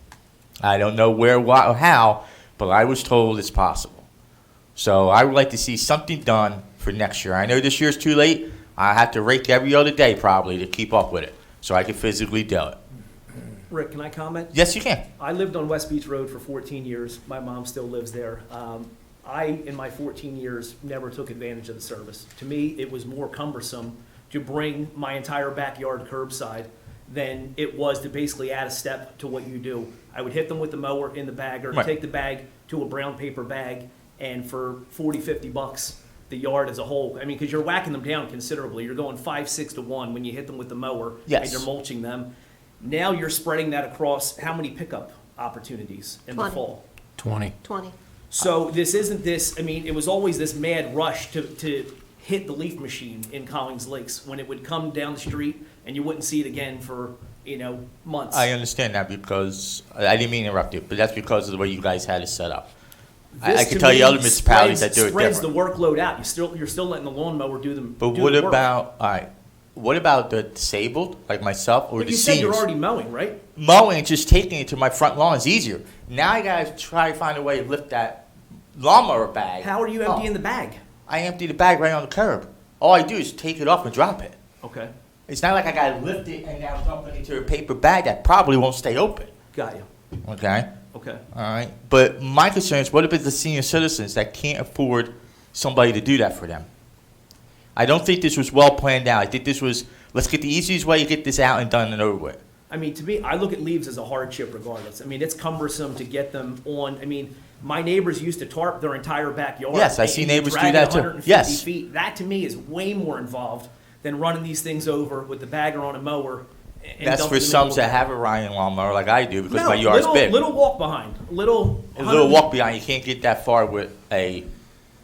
Speaker 12: I don't know where, what, or how, but I was told it's possible. So I would like to see something done for next year. I know this year's too late. I have to rake every other day probably to keep up with it, so I can physically do it.
Speaker 5: Rick, can I comment?
Speaker 12: Yes, you can.
Speaker 5: I lived on West Beach Road for 14 years. My mom still lives there. I, in my 14 years, never took advantage of the service. To me, it was more cumbersome to bring my entire backyard curbside than it was to basically add a step to what you do. I would hit them with the mower in the bag, or
Speaker 12: Right.
Speaker 5: take the bag to a brown paper bag, and for 40, 50 bucks, the yard as a whole. I mean, because you're whacking them down considerably. You're going 5, 6 to 1 when you hit them with the mower,
Speaker 12: Yes.
Speaker 5: and you're mulching them. Now you're spreading that across how many pickup opportunities in the
Speaker 2: 20.
Speaker 5: fall?
Speaker 11: 20.
Speaker 2: 20.
Speaker 5: So this isn't this, I mean, it was always this mad rush to hit the leaf machine in Collins Lakes, when it would come down the street and you wouldn't see it again for, months.
Speaker 12: I understand that, because I didn't mean to interrupt you, but that's because of the way you guys had it set up. I
Speaker 5: This,
Speaker 12: can
Speaker 5: to
Speaker 12: tell you
Speaker 5: me,
Speaker 12: other municipalities that do it
Speaker 5: spreads
Speaker 12: different.
Speaker 5: the workload out. You're still letting the lawnmower do the
Speaker 12: But
Speaker 5: do
Speaker 12: what
Speaker 5: the work.
Speaker 12: about, all right, what about the disabled, like myself, or
Speaker 5: But
Speaker 12: the
Speaker 5: you said
Speaker 12: seniors?
Speaker 5: you're already mowing, right?
Speaker 12: Mowing and just taking it to my front lawn is easier. Now I gotta try to find a way to lift that lawnmower bag.
Speaker 5: How are you
Speaker 12: Oh.
Speaker 5: emptying the bag?
Speaker 12: I empty the bag right on the curb. All I do is take it off and drop it.
Speaker 5: Okay,
Speaker 12: It's not like I gotta lift it and now dump it into a paper bag that probably won't stay open,
Speaker 5: got you.
Speaker 12: okay?
Speaker 5: Okay,
Speaker 12: All right, but my concern is, what about the senior citizens that can't afford somebody to do that for them? I don't think this was well planned out. I think this was, let's get the easiest way to get this out and done and over with.
Speaker 5: I mean, to me, I look at leaves as a hardship regardless. I mean, it's cumbersome to get them on, I mean, my neighbors used to tarp their entire backyard.
Speaker 12: Yes, I see
Speaker 5: and you
Speaker 12: neighbors do
Speaker 5: drag it
Speaker 12: that too.
Speaker 5: 150
Speaker 12: Yes.
Speaker 5: feet. That to me is way more involved than running these things over with the bagger on a mower. And
Speaker 12: That's
Speaker 5: dumping
Speaker 12: for
Speaker 5: them
Speaker 12: some
Speaker 5: in
Speaker 12: that
Speaker 5: the-
Speaker 12: have a Ryan lawnmower like I do because
Speaker 5: No,
Speaker 12: my yard's big.
Speaker 5: Little walk behind,
Speaker 12: A little walk behind, you can't get that far with a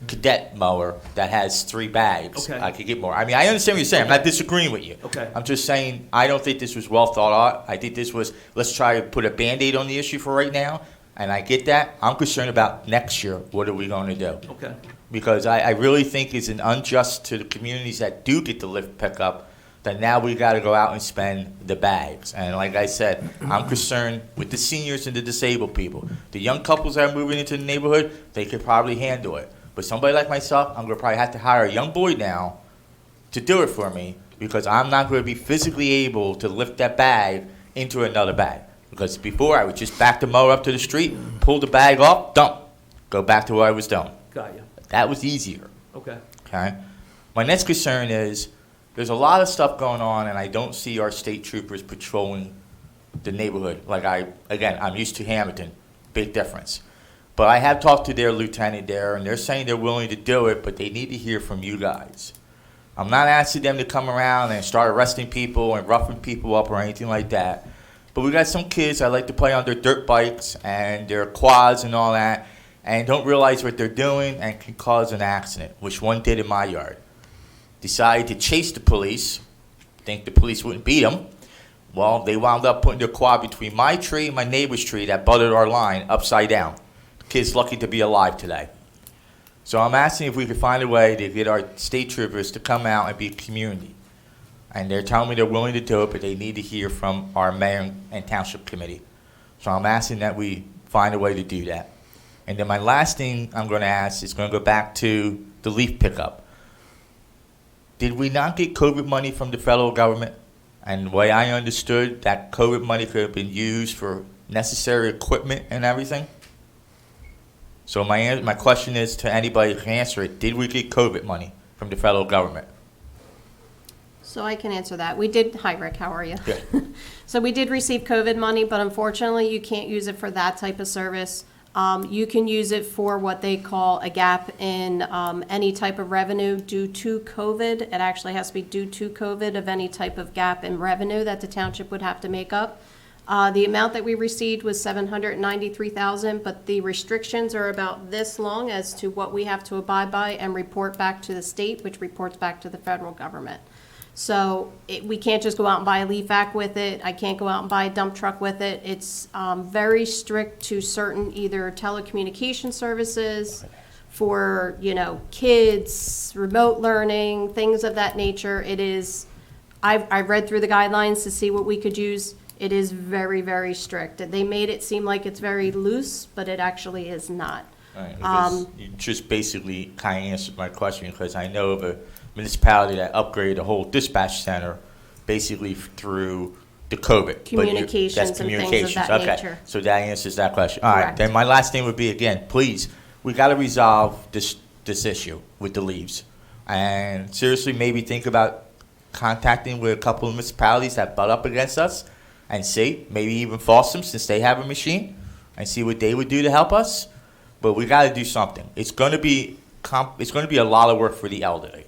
Speaker 12: cadet mower that has 3 bags.
Speaker 5: Okay.
Speaker 12: I could get more. I mean, I understand what you're saying. I'm not disagreeing with you.
Speaker 5: Okay.
Speaker 12: I'm just saying, I don't think this was well thought out. I think this was, let's try to put a Band-Aid on the issue for right now. And I get that. I'm concerned about next year. What are we going to do?
Speaker 5: Okay,
Speaker 12: Because I really think it's an unjust to the communities that do get the lift pickup, that now we got to go out and spend the bags. And like I said, I'm concerned with the seniors and the disabled people. The young couples that are moving into the neighborhood, they could probably handle it. But somebody like myself, I'm going to probably have to hire a young boy now to do it for me because I'm not going to be physically able to lift that bag into another bag. Because before, I would just back the mower up to the street, pull the bag off, dump, go back to what I was doing.
Speaker 5: got you.
Speaker 12: That was easier.
Speaker 5: Okay,
Speaker 12: Okay. My next concern is there's a lot of stuff going on, and I don't see our state troopers patrolling the neighborhood. Like I'm used to Hamilton, big difference. But I have talked to their lieutenant there, and they're saying they're willing to do it, but they need to hear from you guys. I'm not asking them to come around and start arresting people and roughing people up or anything like that. But we got some kids that like to play on their dirt bikes and their quads and all that, and don't realize what they're doing and can cause an accident, which one did in my yard. Decided to chase the police, think the police wouldn't beat them. Well, they wound up putting their quad between my tree and my neighbor's tree that butted our line upside down. The kid's lucky to be alive today. So I'm asking if we could find a way to get our state troopers to come out and be a community. And they're telling me they're willing to do it, but they need to hear from our mayor and township committee. So I'm asking that we find a way to do that. And then my last thing I'm going to ask is going to go back to the leaf pickup. Did we not get COVID money from the federal government? And the way I understood, that COVID money could have been used for necessary equipment and everything. So my question is to anybody who can answer it, did we get COVID money from the federal government?
Speaker 2: So I can answer that. We did, hi Rick, how are you?
Speaker 12: Good.
Speaker 2: So we did receive COVID money, but unfortunately you can't use it for that type of service. You can use it for what they call a gap in any type of revenue due to COVID. It actually has to be due to COVID of any type of gap in revenue that the township would have to make up. The amount that we received was $793,000, but the restrictions are about this long as to what we have to abide by and report back to the state, which reports back to the federal government. So we can't just go out and buy a leaf vac with it. I can't go out and buy a dump truck with it. It's very strict to certain either telecommunication services for, kids, remote learning, things of that nature. It is, I've read through the guidelines to see what we could use. It is very, very strict. They made it seem like it's very loose, but it actually is not.
Speaker 12: All right, because you just basically kind of answered my question because I know of a municipality that upgraded the whole dispatch center basically through the COVID.
Speaker 2: Communications
Speaker 12: That's
Speaker 2: and things of
Speaker 12: communications.
Speaker 2: that
Speaker 12: Okay,
Speaker 2: nature.
Speaker 12: so that answers that question. All right,
Speaker 2: Correct.
Speaker 12: then my last thing would be, again, please, we got to resolve this issue with the leaves. And seriously, maybe think about contacting with a couple of municipalities that butt up against us and see, maybe even Folsom, since they have a machine, and see what they would do to help us. But we got to do something. It's going to be a lot of work for the elderly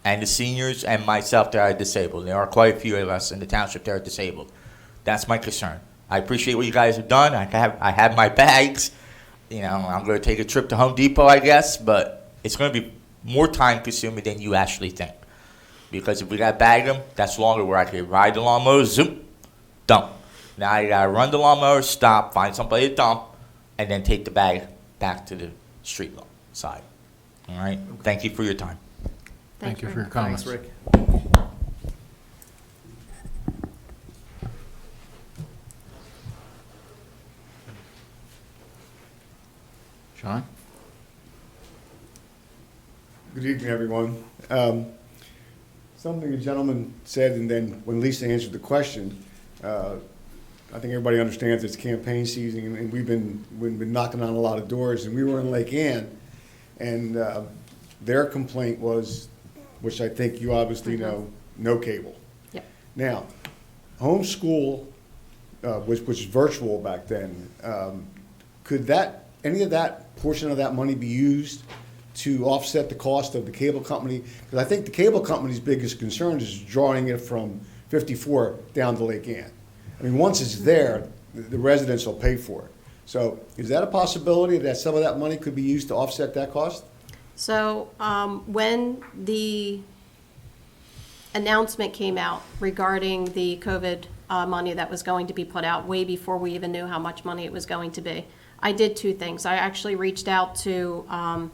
Speaker 12: and the seniors and myself that are disabled. There are quite a few of us in the township that are disabled. That's my concern. I appreciate what you guys have done. I have my bags. I'm going to take a trip to Home Depot, I guess, but it's going to be more time consuming than you actually think. Because if we got to bag them, that's longer where I could ride the lawnmower, zoom, dump. Now you got to run the lawnmower, stop, find somebody to dump, and then take the bag back to the street side. All right? Thank you for your time.
Speaker 2: Thank you
Speaker 11: for your
Speaker 2: Rick.
Speaker 11: comments.
Speaker 5: thanks, Rick.
Speaker 11: Sean?
Speaker 7: Good evening, everyone. Something the gentleman said, and then when Lisa answered the question, I think everybody understands it's campaign season, and we've been knocking on a lot of doors, and we were in Lake Ann, and their complaint was, which I think you obviously know, no cable.
Speaker 2: Yep.
Speaker 7: Now, homeschool, which was virtual back then, could any of that portion of that money be used to offset the cost of the cable company? Because I think the cable company's biggest concern is drawing it from 54 down to Lake Ann. I mean, once it's there, the residents will pay for it. So is that a possibility that some of that money could be used to offset that cost?
Speaker 2: So when the announcement came out regarding the COVID money that was going to be put out, way before we even knew how much money it was going to be, I did two things. I actually reached out to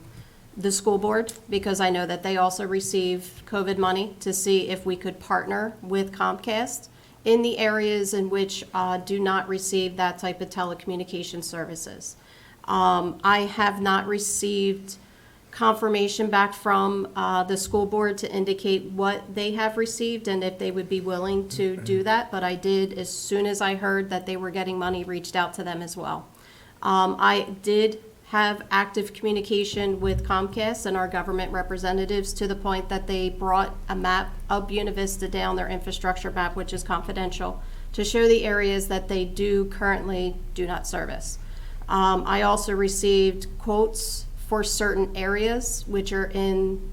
Speaker 2: the school board, because I know that they also receive COVID money, to see if we could partner with Comcast in the areas in which do not receive that type of telecommunication services. I have not received confirmation back from the school board to indicate what they have received and if they would be willing to do that, but I did, as soon as I heard that they were getting money, reached out to them as well. I did have active communication with Comcast and our government representatives, to the point that they brought a map of Buena Vista down, their infrastructure map, which is confidential, to show the areas that they currently do not service. I also received quotes for certain areas, which are in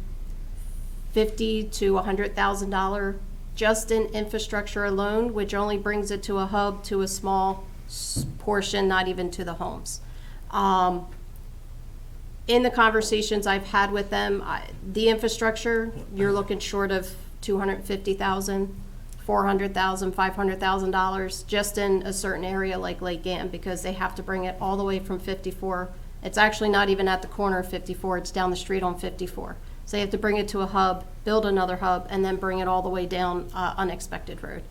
Speaker 2: $50,000 to $100,000 just in infrastructure alone, which only brings it to a hub, to a small portion, not even to the homes. In the conversations I've had with them, the infrastructure, you're looking short of $250,000, $400,000, $500,000 just in a certain area like Lake Ann, because they have to bring it all the way from 54. It's actually not even at the corner of 54, it's down the street on 54. So they have to bring it to a hub, build another hub, and then bring it all the way down Unexpected Road.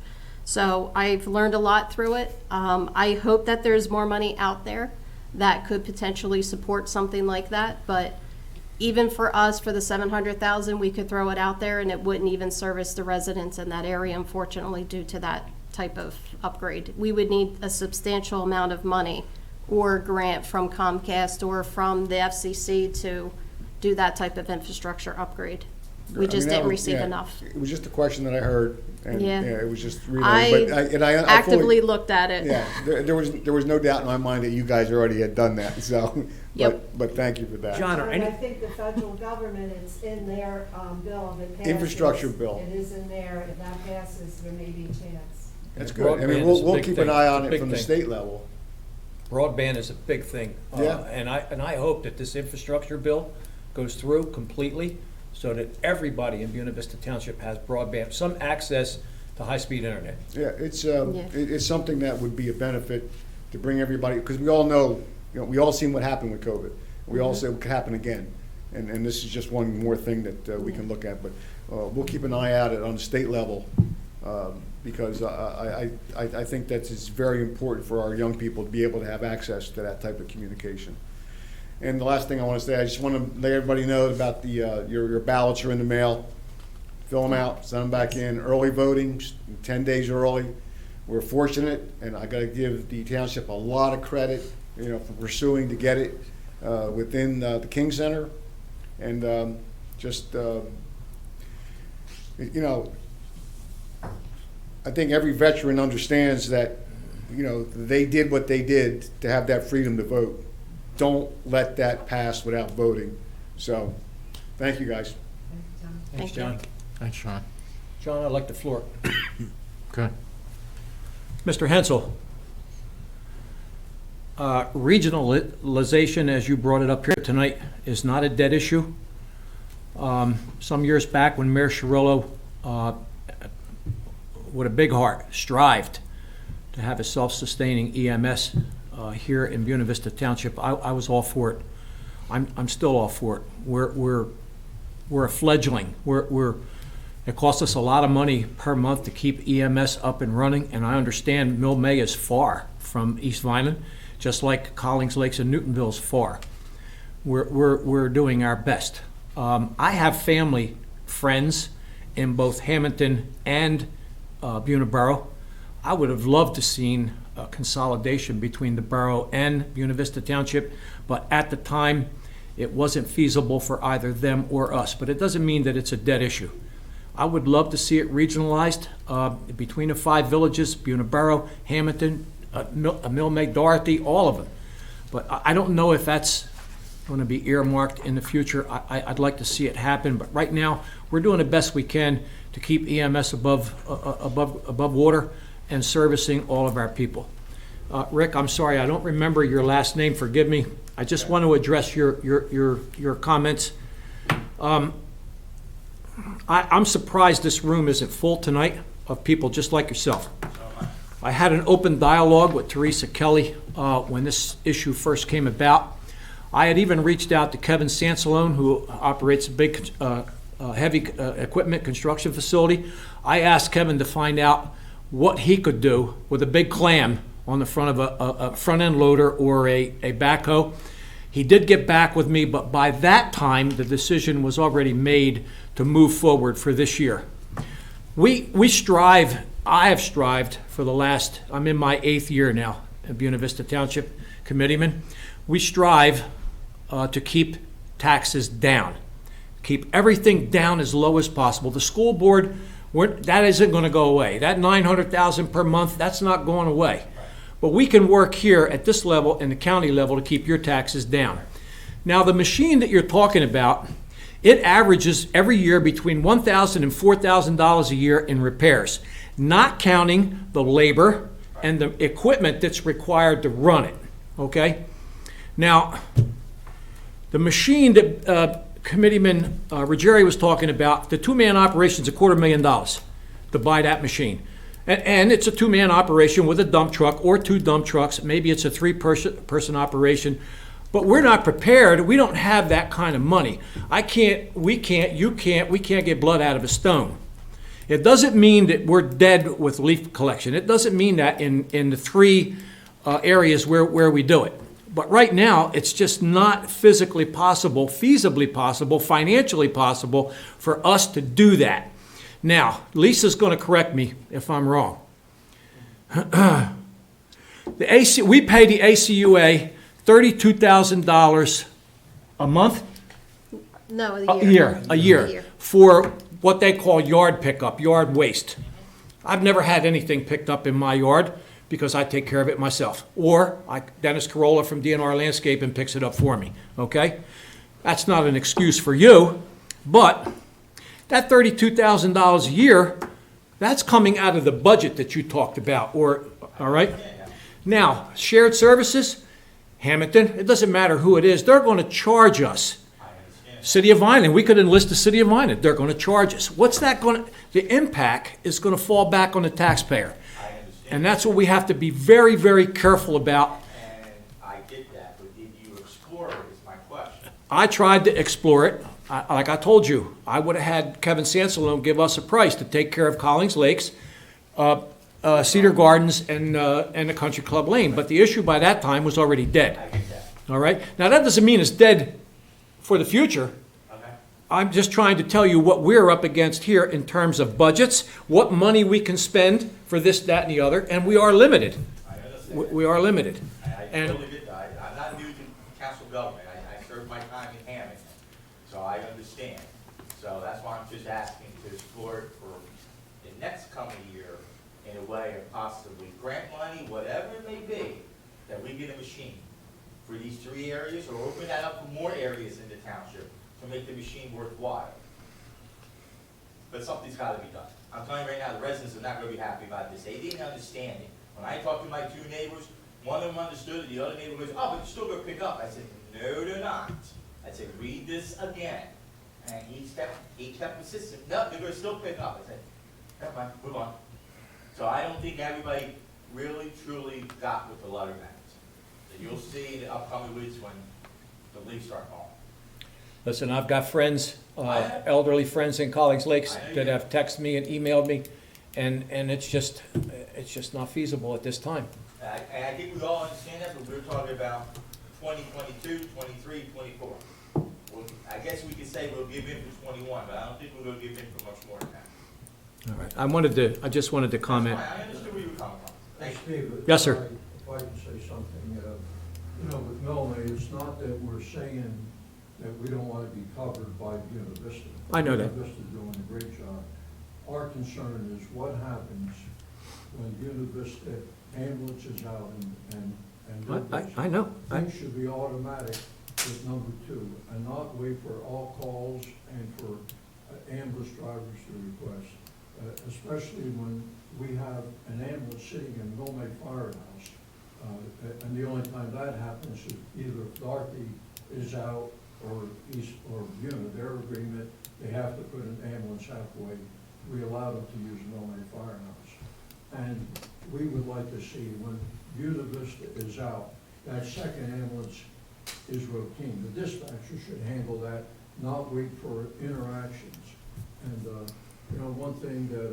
Speaker 2: So I've learned a lot through it. I hope that there's more money out there that could potentially support something like that, but even for us, for the $700,000, we could throw it out there and it wouldn't even service the residents in that area, unfortunately, due to that type of upgrade. We would need a substantial amount of money or grant from Comcast or from the FCC to do that type of infrastructure upgrade. We just didn't receive enough.
Speaker 7: It was just a question that I heard, and
Speaker 2: Yeah.
Speaker 7: it was just really.
Speaker 2: I actively looked at it.
Speaker 7: Yeah, there was no doubt in my mind that you guys already had done that. So,
Speaker 2: Yep.
Speaker 7: but thank you for that.
Speaker 5: John,
Speaker 3: And I think the federal government, it's in their bill, if it passes.
Speaker 7: Infrastructure bill.
Speaker 3: It is in there, if that passes, there may be a chance.
Speaker 7: That's good. I mean,
Speaker 4: Broadband is a
Speaker 7: we'll
Speaker 4: big
Speaker 7: keep
Speaker 4: thing.
Speaker 7: an eye
Speaker 4: It's
Speaker 7: on
Speaker 4: a
Speaker 7: it
Speaker 4: big
Speaker 7: from the
Speaker 4: thing.
Speaker 7: state level.
Speaker 4: Broadband is a big thing.
Speaker 7: Yeah.
Speaker 4: And I hope that this infrastructure bill goes through completely, so that everybody in Buena Vista Township has broadband, some access to high-speed internet.
Speaker 7: Yeah, it's something that would be a benefit to bring everybody, because we all know, we all seen what happened with COVID. We all say it could happen again, and this is just one more thing that we can look at. But we'll keep an eye out on the state level, because I think that it's very important for our young people to be able to have access to that type of communication. And the last thing I want to say, I just want to let everybody know about the your ballots are in the mail. Fill them out, send them back in. Early voting, 10 days early. We're fortunate, and I got to give the township a lot of credit, for pursuing to get it within the King Center, and I think every veteran understands that, they did what they did to have that freedom to vote. Don't let that pass without voting. So, thank you, guys.
Speaker 4: Thanks,
Speaker 2: Thank you.
Speaker 4: John.
Speaker 1: Thanks, Sean.
Speaker 4: John, I'd like the floor.
Speaker 1: Good.
Speaker 4: Mr. Hensel, regionalization, as you brought it up here tonight, is not a dead issue. Some years back, when Mayor Cirillo, with a big heart, strived to have a self-sustaining EMS here in Buena Vista Township, I was all for it. I'm still all for it. We're a fledgling. It costs us a lot of money per month to keep EMS up and running, and I understand Mill May is far from East Vineland, just like Collings Lakes and Newtonville is far. We're doing our best. I have family, friends in both Hamilton and Buena Borough. I would have loved to seen a consolidation between the borough and Buena Vista Township, but at the time, it wasn't feasible for either them or us. But it doesn't mean that it's a dead issue. I would love to see it regionalized between the 5 villages, Buena Borough, Hamilton, Milne, Dorothy, all of them. But I don't know if that's going to be earmarked in the future. I'd like to see it happen, but right now, we're doing the best we can to keep EMS above water and servicing all of our people. Rick, I'm sorry, I don't remember your last name, forgive me. I just want to address your comments. I'm surprised this room isn't full tonight of people just like yourself. I had an open dialogue with Teresa Kelly when this issue first came about. I had even reached out to Kevin Sansalone, who operates a big heavy equipment construction facility. I asked Kevin to find out what he could do with a big clam on the front of a front-end loader or a backhoe. He did get back with me, but by that time, the decision was already made to move forward for this year. We strive, I have strived for the last, I'm in my 8th year now at Buena Vista Township Committeeman. We strive to keep taxes down, keep everything down as low as possible. The school board, that isn't going to go away. That $900,000 per month, that's not going away. But we can work here at this level and the county level to keep your taxes down. Now, the machine that you're talking about, it averages every year between $1,000 and $4,000 a year in repairs, not counting the labor and the equipment that's required to run it, okay? Now, the machine that Committeeman Ruggieri was talking about, the 2-man operation is $250,000 to buy that machine. And it's a 2-man operation with a dump truck or 2 dump trucks. Maybe it's a 3-person operation. But we're not prepared. We don't have that kind of money. We can't get blood out of a stone. It doesn't mean that we're dead with leaf collection. It doesn't mean that in the 3 areas where we do it. But right now, it's just not physically possible, feasibly possible, financially possible for us to do that. Now, Lisa's going to correct me if I'm wrong. We pay the ACUA $32,000 a month?
Speaker 2: No,
Speaker 4: A year for what they call yard pickup, yard waste. I've never had anything picked up in my yard because I take care of it myself. Or Dennis Carolla from DNR Landscaping picks it up for me, okay? That's not an excuse for you, but that $32,000 a year, that's coming out of the budget that you talked about, all right? Now, shared services, Hamilton, it doesn't matter who it is, they're going to charge us. City of Vineland, we could enlist the City of Vineland, they're going to charge us. What's that going to, the impact is going to fall back on the taxpayer. And that's what we have to be very, very careful about.
Speaker 12: And I get that, but did you explore it is my question.
Speaker 4: I tried to explore it. Like I told you, I would have had Kevin Sansalone give us a price to take care of Collins Lakes, Cedar Gardens, and the Country Club Lane. But the issue by that time was already dead.
Speaker 12: I get that.
Speaker 4: All right? Now, that doesn't mean it's dead for the future.
Speaker 12: Okay.
Speaker 4: I'm just trying to tell you what we're up against here in terms of budgets, what money we can spend for this, that, and the other, and we are limited.
Speaker 12: I understand.
Speaker 4: We are limited.
Speaker 12: I
Speaker 4: And-
Speaker 12: totally get that. I'm not new to council government. I served my time in Hammond, so I understand. So that's why I'm just asking to explore it for the next coming year in a way of possibly grant money, whatever it may be, that we get a machine for these 3 areas, or open that up for more areas in the township to make the machine worthwhile. But something's got to be done. I'm telling you right now, the residents are not going to be happy about this. They didn't understand it. When I talked to my 2 neighbors, one of them understood it, the other neighbor goes, oh, but you're still going to pick up. I said, no, they're not. I said, read this again. And he kept insisting, no, they're going to still pick up. I said, never mind, move on. So I don't think everybody really, truly got what the letter meant. So you'll see in the upcoming weeks when the leaves start falling.
Speaker 4: Listen, I've got friends, elderly friends in Collins Lakes that have texted me and emailed me, and it's just not feasible at this time.
Speaker 12: And I think we all understand that, but we're talking about 2022, 23, 24. I guess we could say we'll give in for 21, but I don't think we're gonna give in for much more than that.
Speaker 4: All right. I just wanted to comment.
Speaker 12: That's fine. I understood where you were coming from. Thank you.
Speaker 11: Steve,
Speaker 4: Yes, sir.
Speaker 11: If I can say something, with Melanie, it's not that we're saying that we don't want to be covered by Buena Vista.
Speaker 4: I know that.
Speaker 11: Buena Vista's doing a great job. Our concern is what happens when Buena Vista ambulance is out and
Speaker 4: I know.
Speaker 11: Things should be automatic with number 2, and not wait for all calls and for ambulance drivers to request. Especially when we have an ambulance sitting in Wilmette Firehouse. And the only time that happens is either if Dorothy is out or Buena, their agreement, they have to put an ambulance halfway. We allow them to use Wilmette Firehouse. And we would like to see when Buena Vista is out, that second ambulance is routine. The dispatcher should handle that, not wait for interactions. And, one thing that,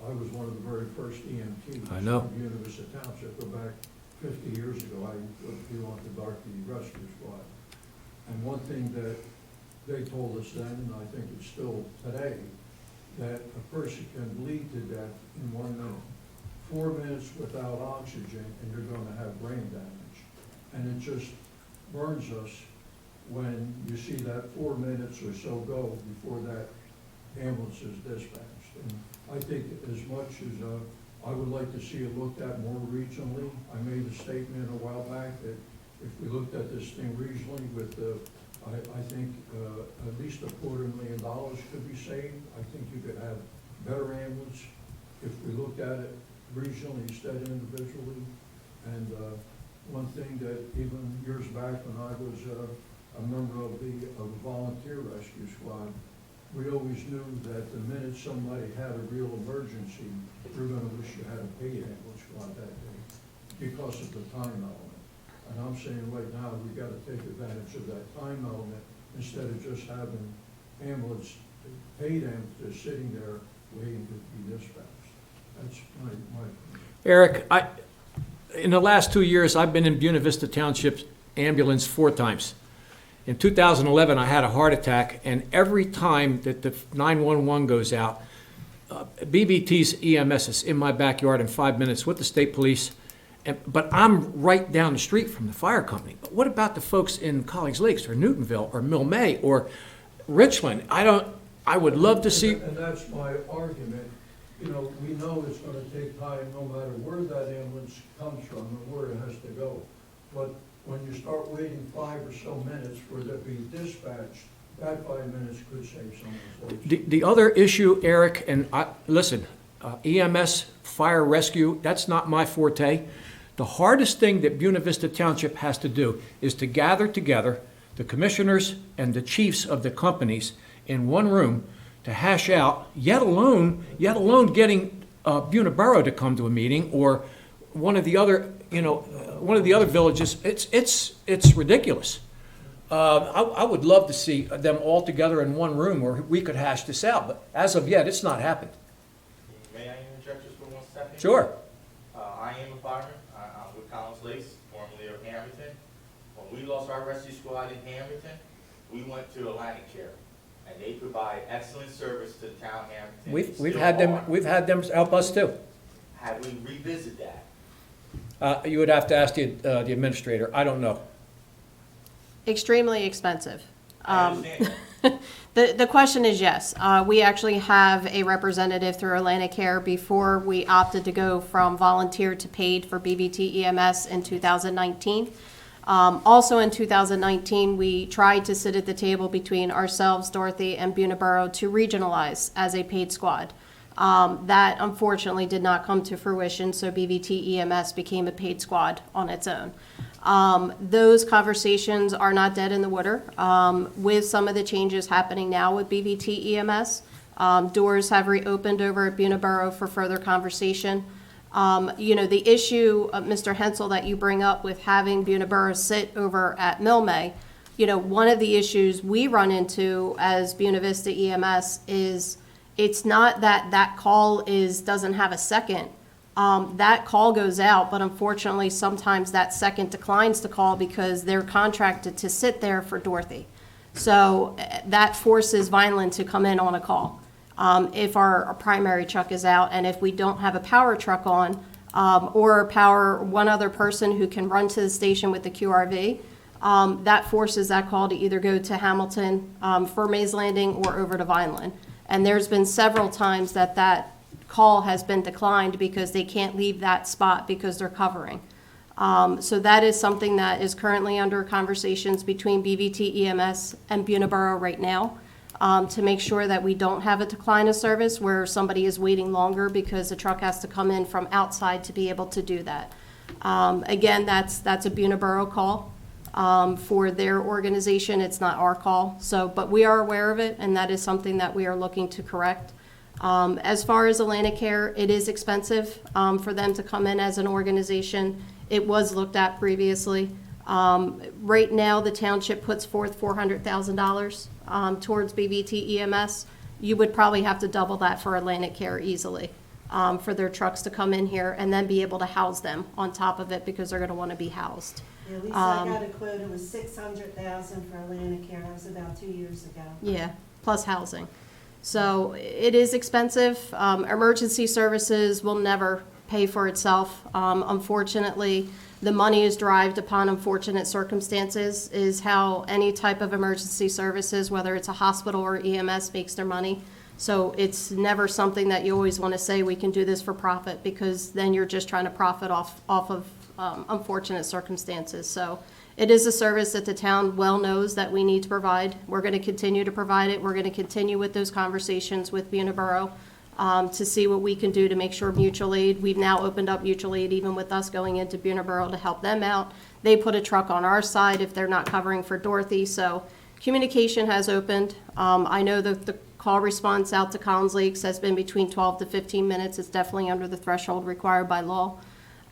Speaker 11: I was one of the very first EMTs.
Speaker 4: I know.
Speaker 11: In Buena Vista Township, go back 50 years ago, I belonged to Darky Rescue Squad. And one thing that they told us then, and I think it's still today, that a person can bleed to death in 1 minute. 4 minutes without oxygen, and you're going to have brain damage. And it just burns us when you see that 4 minutes or so go before that ambulance is dispatched. And I think as much as I would like to see it looked at more regionally, I made a statement a while back that if we looked at this thing regionally with I think at least $250,000 could be saved. I think you could have better ambulance if we looked at it regionally instead of individually. And one thing that even years back when I was a member of the volunteer rescue squad, we always knew that the minute somebody had a real emergency, you're going to wish you had a paid ambulance squad that day because of the time element. And I'm saying right now, we got to take advantage of that time element instead of just having ambulance, paid ambulance sitting there waiting to be dispatched. That's my
Speaker 4: Eric, in the last 2 years, I've been in Buena Vista Township's ambulance 4 times. In 2011, I had a heart attack, and every time that the 911 goes out, BBT's EMS is in my backyard in 5 minutes with the state police, but I'm right down the street from the fire company. But what about the folks in College Lakes or Newtonville or Mill May or Richland? I would love to see.
Speaker 11: And that's my argument. We know it's going to take time no matter where that ambulance comes from and where it has to go. But when you start waiting 5 or so minutes for it to be dispatched, that 5 minutes could save someone's life.
Speaker 4: The other issue, Eric, and listen, EMS, fire rescue, that's not my forte. The hardest thing that Buena Vista Township has to do is to gather together the commissioners and the chiefs of the companies in one room to hash out, yet alone getting Buena Borough to come to a meeting or one of the other villages. It's ridiculous. I would love to see them all together in one room where we could hash this out, but as of yet, it's not happened.
Speaker 12: May I interject just for 1 second?
Speaker 4: Sure.
Speaker 12: I am a fireman. I'm with Collins Lakes, formerly of Hamilton. When we lost our rescue squad in Hamilton, we went to Atlantic Care, and they provide excellent service to the town of Hamilton.
Speaker 4: We've had them help us too.
Speaker 12: Have we revisited that?
Speaker 4: You would have to ask the administrator. I don't know.
Speaker 2: Extremely expensive.
Speaker 12: I understand.
Speaker 2: The question is yes. We actually have a representative through Atlantic Care before we opted to go from volunteer to paid for BVT EMS in 2019. Also in 2019, we tried to sit at the table between ourselves, Dorothy, and Buena Borough to regionalize as a paid squad. That unfortunately did not come to fruition, so BVT EMS became a paid squad on its own. Those conversations are not dead in the water. With some of the changes happening now with BVT EMS, doors have reopened over at Buena Borough for further conversation. The issue, Mr. Hensel, that you bring up with having Buena Borough sit over at Milmay, one of the issues we run into as Buena Vista EMS is it's not that call doesn't have a second that call goes out, but unfortunately, sometimes that second declines to call because they're contracted to sit there for Dorothy. So that forces Vineland to come in on a call. If our primary truck is out, and if we don't have a power truck on, or power one other person who can run to the station with the QRV, that forces that call to either go to Hamilton, for Mays Landing, or over to Vineland. And there's been several times that that call has been declined because they can't leave that spot because they're covering. So that is something that is currently under conversations between BVT EMS and Buena Borough right now, to make sure that we don't have a decline of service where somebody is waiting longer because the truck has to come in from outside to be able to do that. Again, that's a Buena Borough call. For their organization, it's not our call. So, but we are aware of it, and that is something that we are looking to correct. As far as Atlantic Care, it is expensive for them to come in as an organization. It was looked at previously. Right now, the township puts forth $400,000 towards BVT EMS. You would probably have to double that for Atlantic Care easily, for their trucks to come in here and then be able to house them on top of it because they're going to want to be housed.
Speaker 3: Yeah, Lisa, I got a quote, it was $600,000 for Atlantic Care, that was about 2 years ago.
Speaker 2: Yeah, plus housing. So it is expensive. Emergency services will never pay for itself. Unfortunately, the money is derived upon unfortunate circumstances, is how any type of emergency services, whether it's a hospital or EMS, makes their money. So it's never something that you always want to say, we can do this for profit, because then you're just trying to profit off of unfortunate circumstances. So it is a service that the town well knows that we need to provide. We're going to continue to provide it. We're going to continue with those conversations with Buena Borough to see what we can do to make sure mutual aid. We've now opened up mutual aid even with us going into Buena Borough to help them out. They put a truck on our side if they're not covering for Dorothy. So communication has opened. I know that the call response out to Collins Lakes has been between 12 to 15 minutes. It's definitely under the threshold required by law.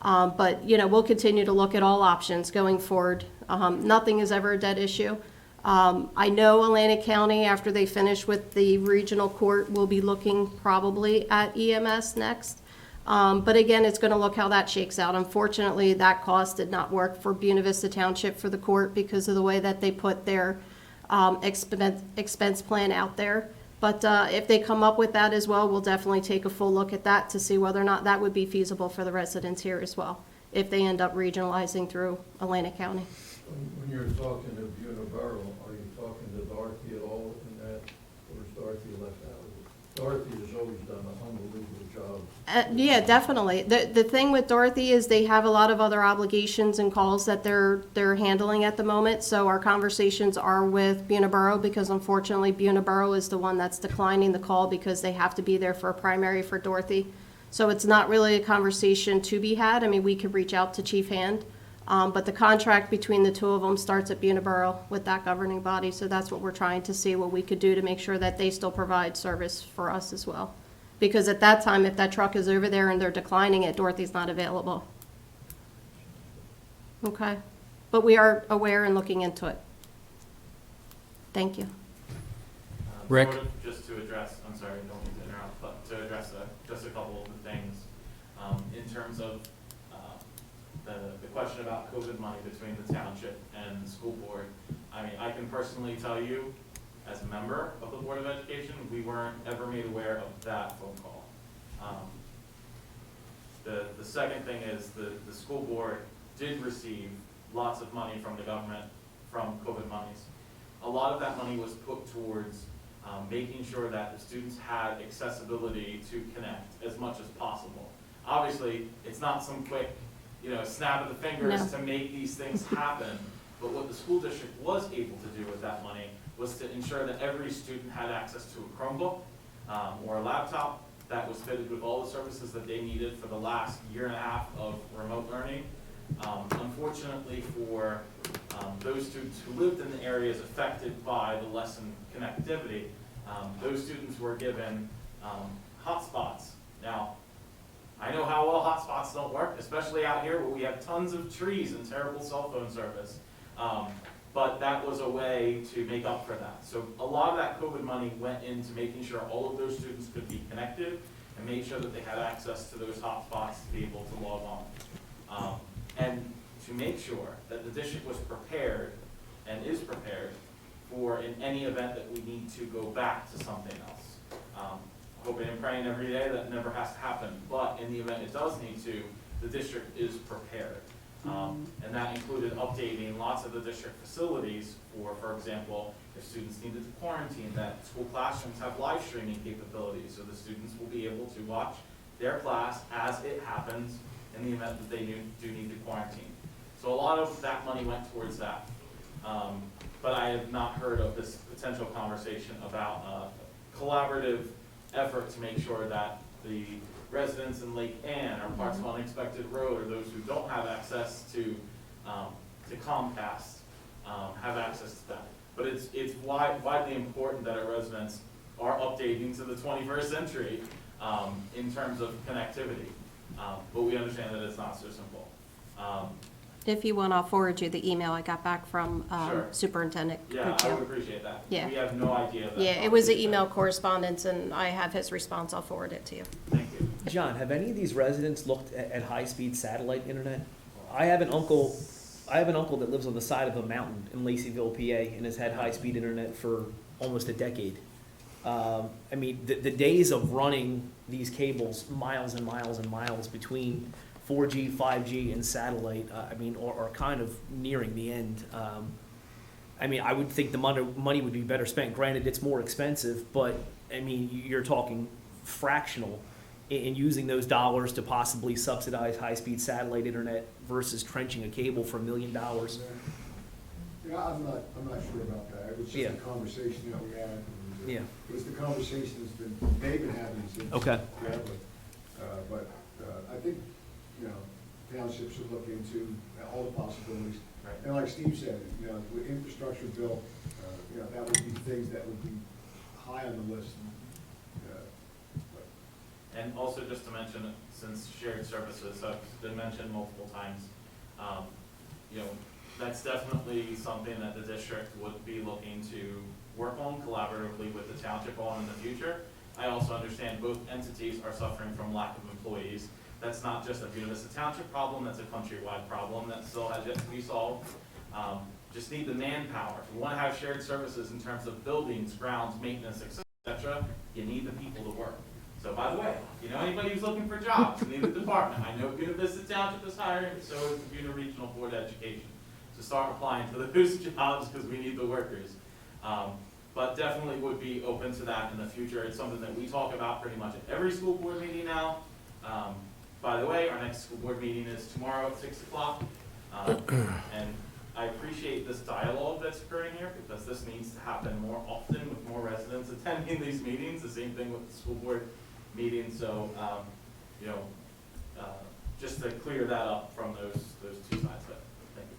Speaker 2: But, you know, we'll continue to look at all options going forward. Nothing is ever a dead issue. I know Atlantic County, after they finish with the regional court, will be looking probably at EMS next. But again, it's going to look how that shakes out. Unfortunately, that cost did not work for Buena Vista Township for the court because of the way that they put their expense plan out there. But if they come up with that as well, we'll definitely take a full look at that to see whether or not that would be feasible for the residents here as well, if they end up regionalizing through Atlantic County.
Speaker 11: When you're talking to Buena Borough, are you talking to Dorothy at all in that, or is Dorothy left out of it? Dorothy has always done an unbelievable job.
Speaker 2: Yeah, definitely. The thing with Dorothy is they have a lot of other obligations and calls that they're handling at the moment. So our conversations are with Buena Borough because unfortunately Buena Borough is the one that's declining the call because they have to be there for a primary for Dorothy. So it's not really a conversation to be had. I mean, we could reach out to Chief Hand, but the contract between the two of them starts at Buena Borough with that governing body. So that's what we're trying to see what we could do to make sure that they still provide service for us as well. Because at that time, if that truck is over there and they're declining it, Dorothy's not available. Okay? But we are aware and looking into it. Thank you.
Speaker 4: Rick?
Speaker 8: Sort of just to address, I'm sorry, I don't mean to interrupt, but to address just a couple of the things. In terms of the question about COVID money between the township and the school board, I mean, I can personally tell you, as a member of the Board of Education, we weren't ever made aware of that phone call. The second thing is the school board did receive lots of money from the government from COVID monies. A lot of that money was put towards making sure that the students had accessibility to connect as much as possible. Obviously, it's not some quick, snap of the fingers to make these things happen, but what the school district was able to do with that money was to ensure that every student had access to a Chromebook or a laptop that was fitted with all the services that they needed for the last year and a half of remote learning. Unfortunately for those students who lived in the areas affected by the lesson connectivity, those students were given hotspots. Now, I know how well hotspots don't work, especially out here where we have tons of trees and terrible cell phone service. But that was a way to make up for that. So a lot of that COVID money went into making sure all of those students could be connected and made sure that they had access to those hotspots to be able to log on. And to make sure that the district was prepared and is prepared for in any event that we need to go back to something else. Hoping and praying every day that never has to happen, but in the event it does need to, the district is prepared. And that included updating lots of the district facilities for example, if students needed to quarantine, that school classrooms have live streaming capabilities, so the students will be able to watch their class as it happens in the event that they do need to quarantine. So a lot of that money went towards that. But I have not heard of this potential conversation about a collaborative effort to make sure that the residents in Lake Ann or parts of Unexpected Road or those who don't have access to Comcast have access to that. But it's widely important that our residents are updating to the 21st century in terms of connectivity. But we understand that it's not so simple.
Speaker 2: If you want, I'll forward you the email I got back from
Speaker 8: Sure.
Speaker 2: Superintendent
Speaker 8: Yeah, I
Speaker 2: Cuccio.
Speaker 8: would appreciate that.
Speaker 2: Yeah.
Speaker 8: We have no idea. That
Speaker 2: Yeah, it was an email correspondence, and I have his response. I'll forward it to you.
Speaker 8: Thank you.
Speaker 5: John, have any of these residents looked at high-speed satellite internet? I have an uncle that lives on the side of a mountain in Laceyville, PA, and has had high-speed internet for almost a decade. I mean, the days of running these cables miles and miles and miles between 4G, 5G, and satellite, are kind of nearing the end. I would think the money would be better spent. Granted, it's more expensive, but, you're talking fractional in using those dollars to possibly subsidize high-speed satellite internet versus trenching a cable for $1 million.
Speaker 7: Yeah, I'm not sure about that. It was just
Speaker 5: Yeah.
Speaker 7: a conversation that we had.
Speaker 5: Yeah.
Speaker 7: It was the conversation they've been having since.
Speaker 5: Okay.
Speaker 7: forever. But I think, township should look into all the possibilities.
Speaker 8: Right.
Speaker 7: And like Steve said, with infrastructure bill, that would be things that would be high on the list.
Speaker 8: And also just to mention, since shared services have been mentioned multiple times, that's definitely something that the district would be looking to work on collaboratively with the township on in the future. I also understand both entities are suffering from lack of employees. That's not just a Buena Vista Township problem, that's a countrywide problem that still has yet to be solved. Just need the manpower. If we want to have shared services in terms of buildings, grounds, maintenance, etc., you need the people to work. So by the way, anybody who's looking for jobs in the department, I know Buena Vista Township is hiring, but so is the Buena Regional Board of Education. So start applying to those jobs because we need the workers. But definitely would be open to that in the future. It's something that we talk about pretty much at every school board meeting now. By the way, our next school board meeting is tomorrow at 6 o'clock. And I appreciate this dialogue that's occurring here because this needs to happen more often with more residents attending these meetings. The same thing with the school board meeting. So, just to clear that up from those two sides of it. Thank you.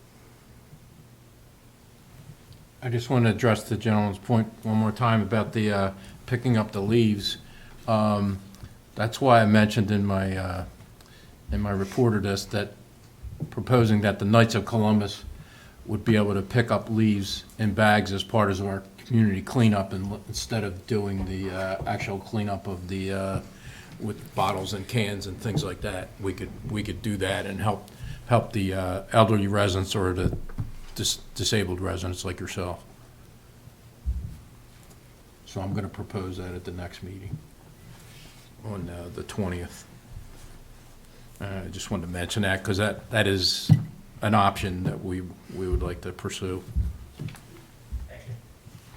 Speaker 1: I just want to address the gentleman's point one more time about the picking up the leaves. That's why I mentioned in my reporter list that proposing that the Knights of Columbus would be able to pick up leaves in bags as part of our community cleanup, and instead of doing the actual cleanup of the with bottles and cans and things like that, we could do that and help the elderly residents or the disabled residents like yourself. So I'm going to propose that at the next meeting on the 20th. I just wanted to mention that because that is an option that we would like to pursue.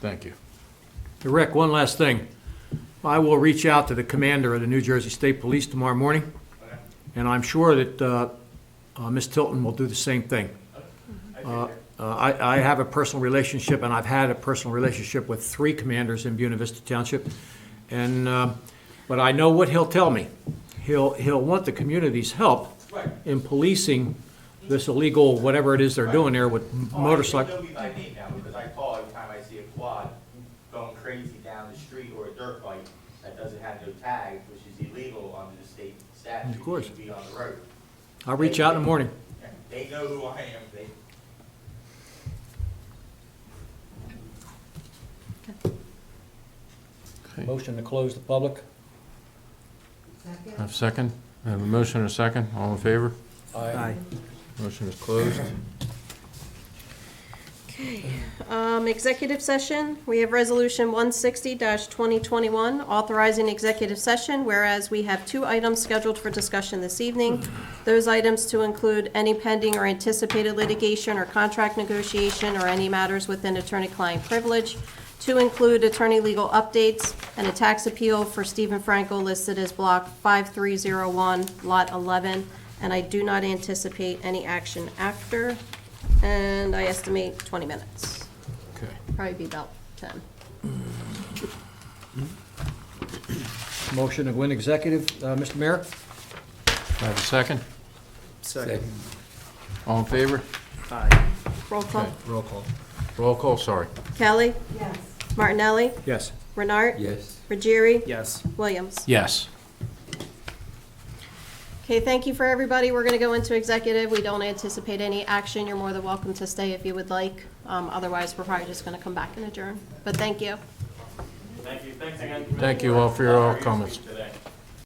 Speaker 1: Thank you.
Speaker 4: Hey, Rick, one last thing. I will reach out to the commander of the New Jersey State Police tomorrow morning, and I'm sure that Ms. Tilton will do the same thing. I have a personal relationship, and I've had a personal relationship with 3 commanders in Buena Vista Township, and but I know what he'll tell me. He'll want the community's help in policing this illegal whatever it is they're doing there with motorcycles.
Speaker 12: I know by name now because I call every time I see a quad going crazy down the street or a dirt bike that doesn't have no tags, which is illegal under the state statute.
Speaker 4: Of course.
Speaker 12: To be on the road.
Speaker 4: I'll reach out in the morning.
Speaker 12: They know who I am.
Speaker 4: Motion to close the public.
Speaker 1: I have a second? I have a motion and a second. All in favor?
Speaker 5: Aye.
Speaker 1: Motion is closed.
Speaker 2: Executive session, we have Resolution 160-2021, authorizing executive session, whereas we have 2 items scheduled for discussion this evening. Those items to include any pending or anticipated litigation or contract negotiation or any matters within attorney-client privilege. To include attorney legal updates and a tax appeal for Stephen Franco listed as Block 5301, Lot 11, and I do not anticipate any action after, and I estimate 20 minutes.
Speaker 1: Okay.
Speaker 2: Probably be about 10.
Speaker 4: Motion to go in executive, Mr. Mayor?
Speaker 1: I have a second?
Speaker 5: Second.
Speaker 1: All in favor?
Speaker 5: Aye.
Speaker 2: Roll call.
Speaker 1: Okay. Roll call. Roll call, sorry.
Speaker 2: Kelly? Yes. Martinelli?
Speaker 4: Yes.
Speaker 2: Renard?
Speaker 10: Yes.
Speaker 2: Ruggieri?
Speaker 5: Yes.
Speaker 2: Williams?
Speaker 1: Yes.
Speaker 2: Okay, thank you for everybody. We're going to go into executive. We don't anticipate any action. You're more than welcome to stay if you would like. Otherwise, we're probably just going to come back and adjourn. But thank you.
Speaker 8: Thank you. Thanks again.
Speaker 1: Thank you all for your
Speaker 8: Commissioner.
Speaker 1: comments.
Speaker 8: Today.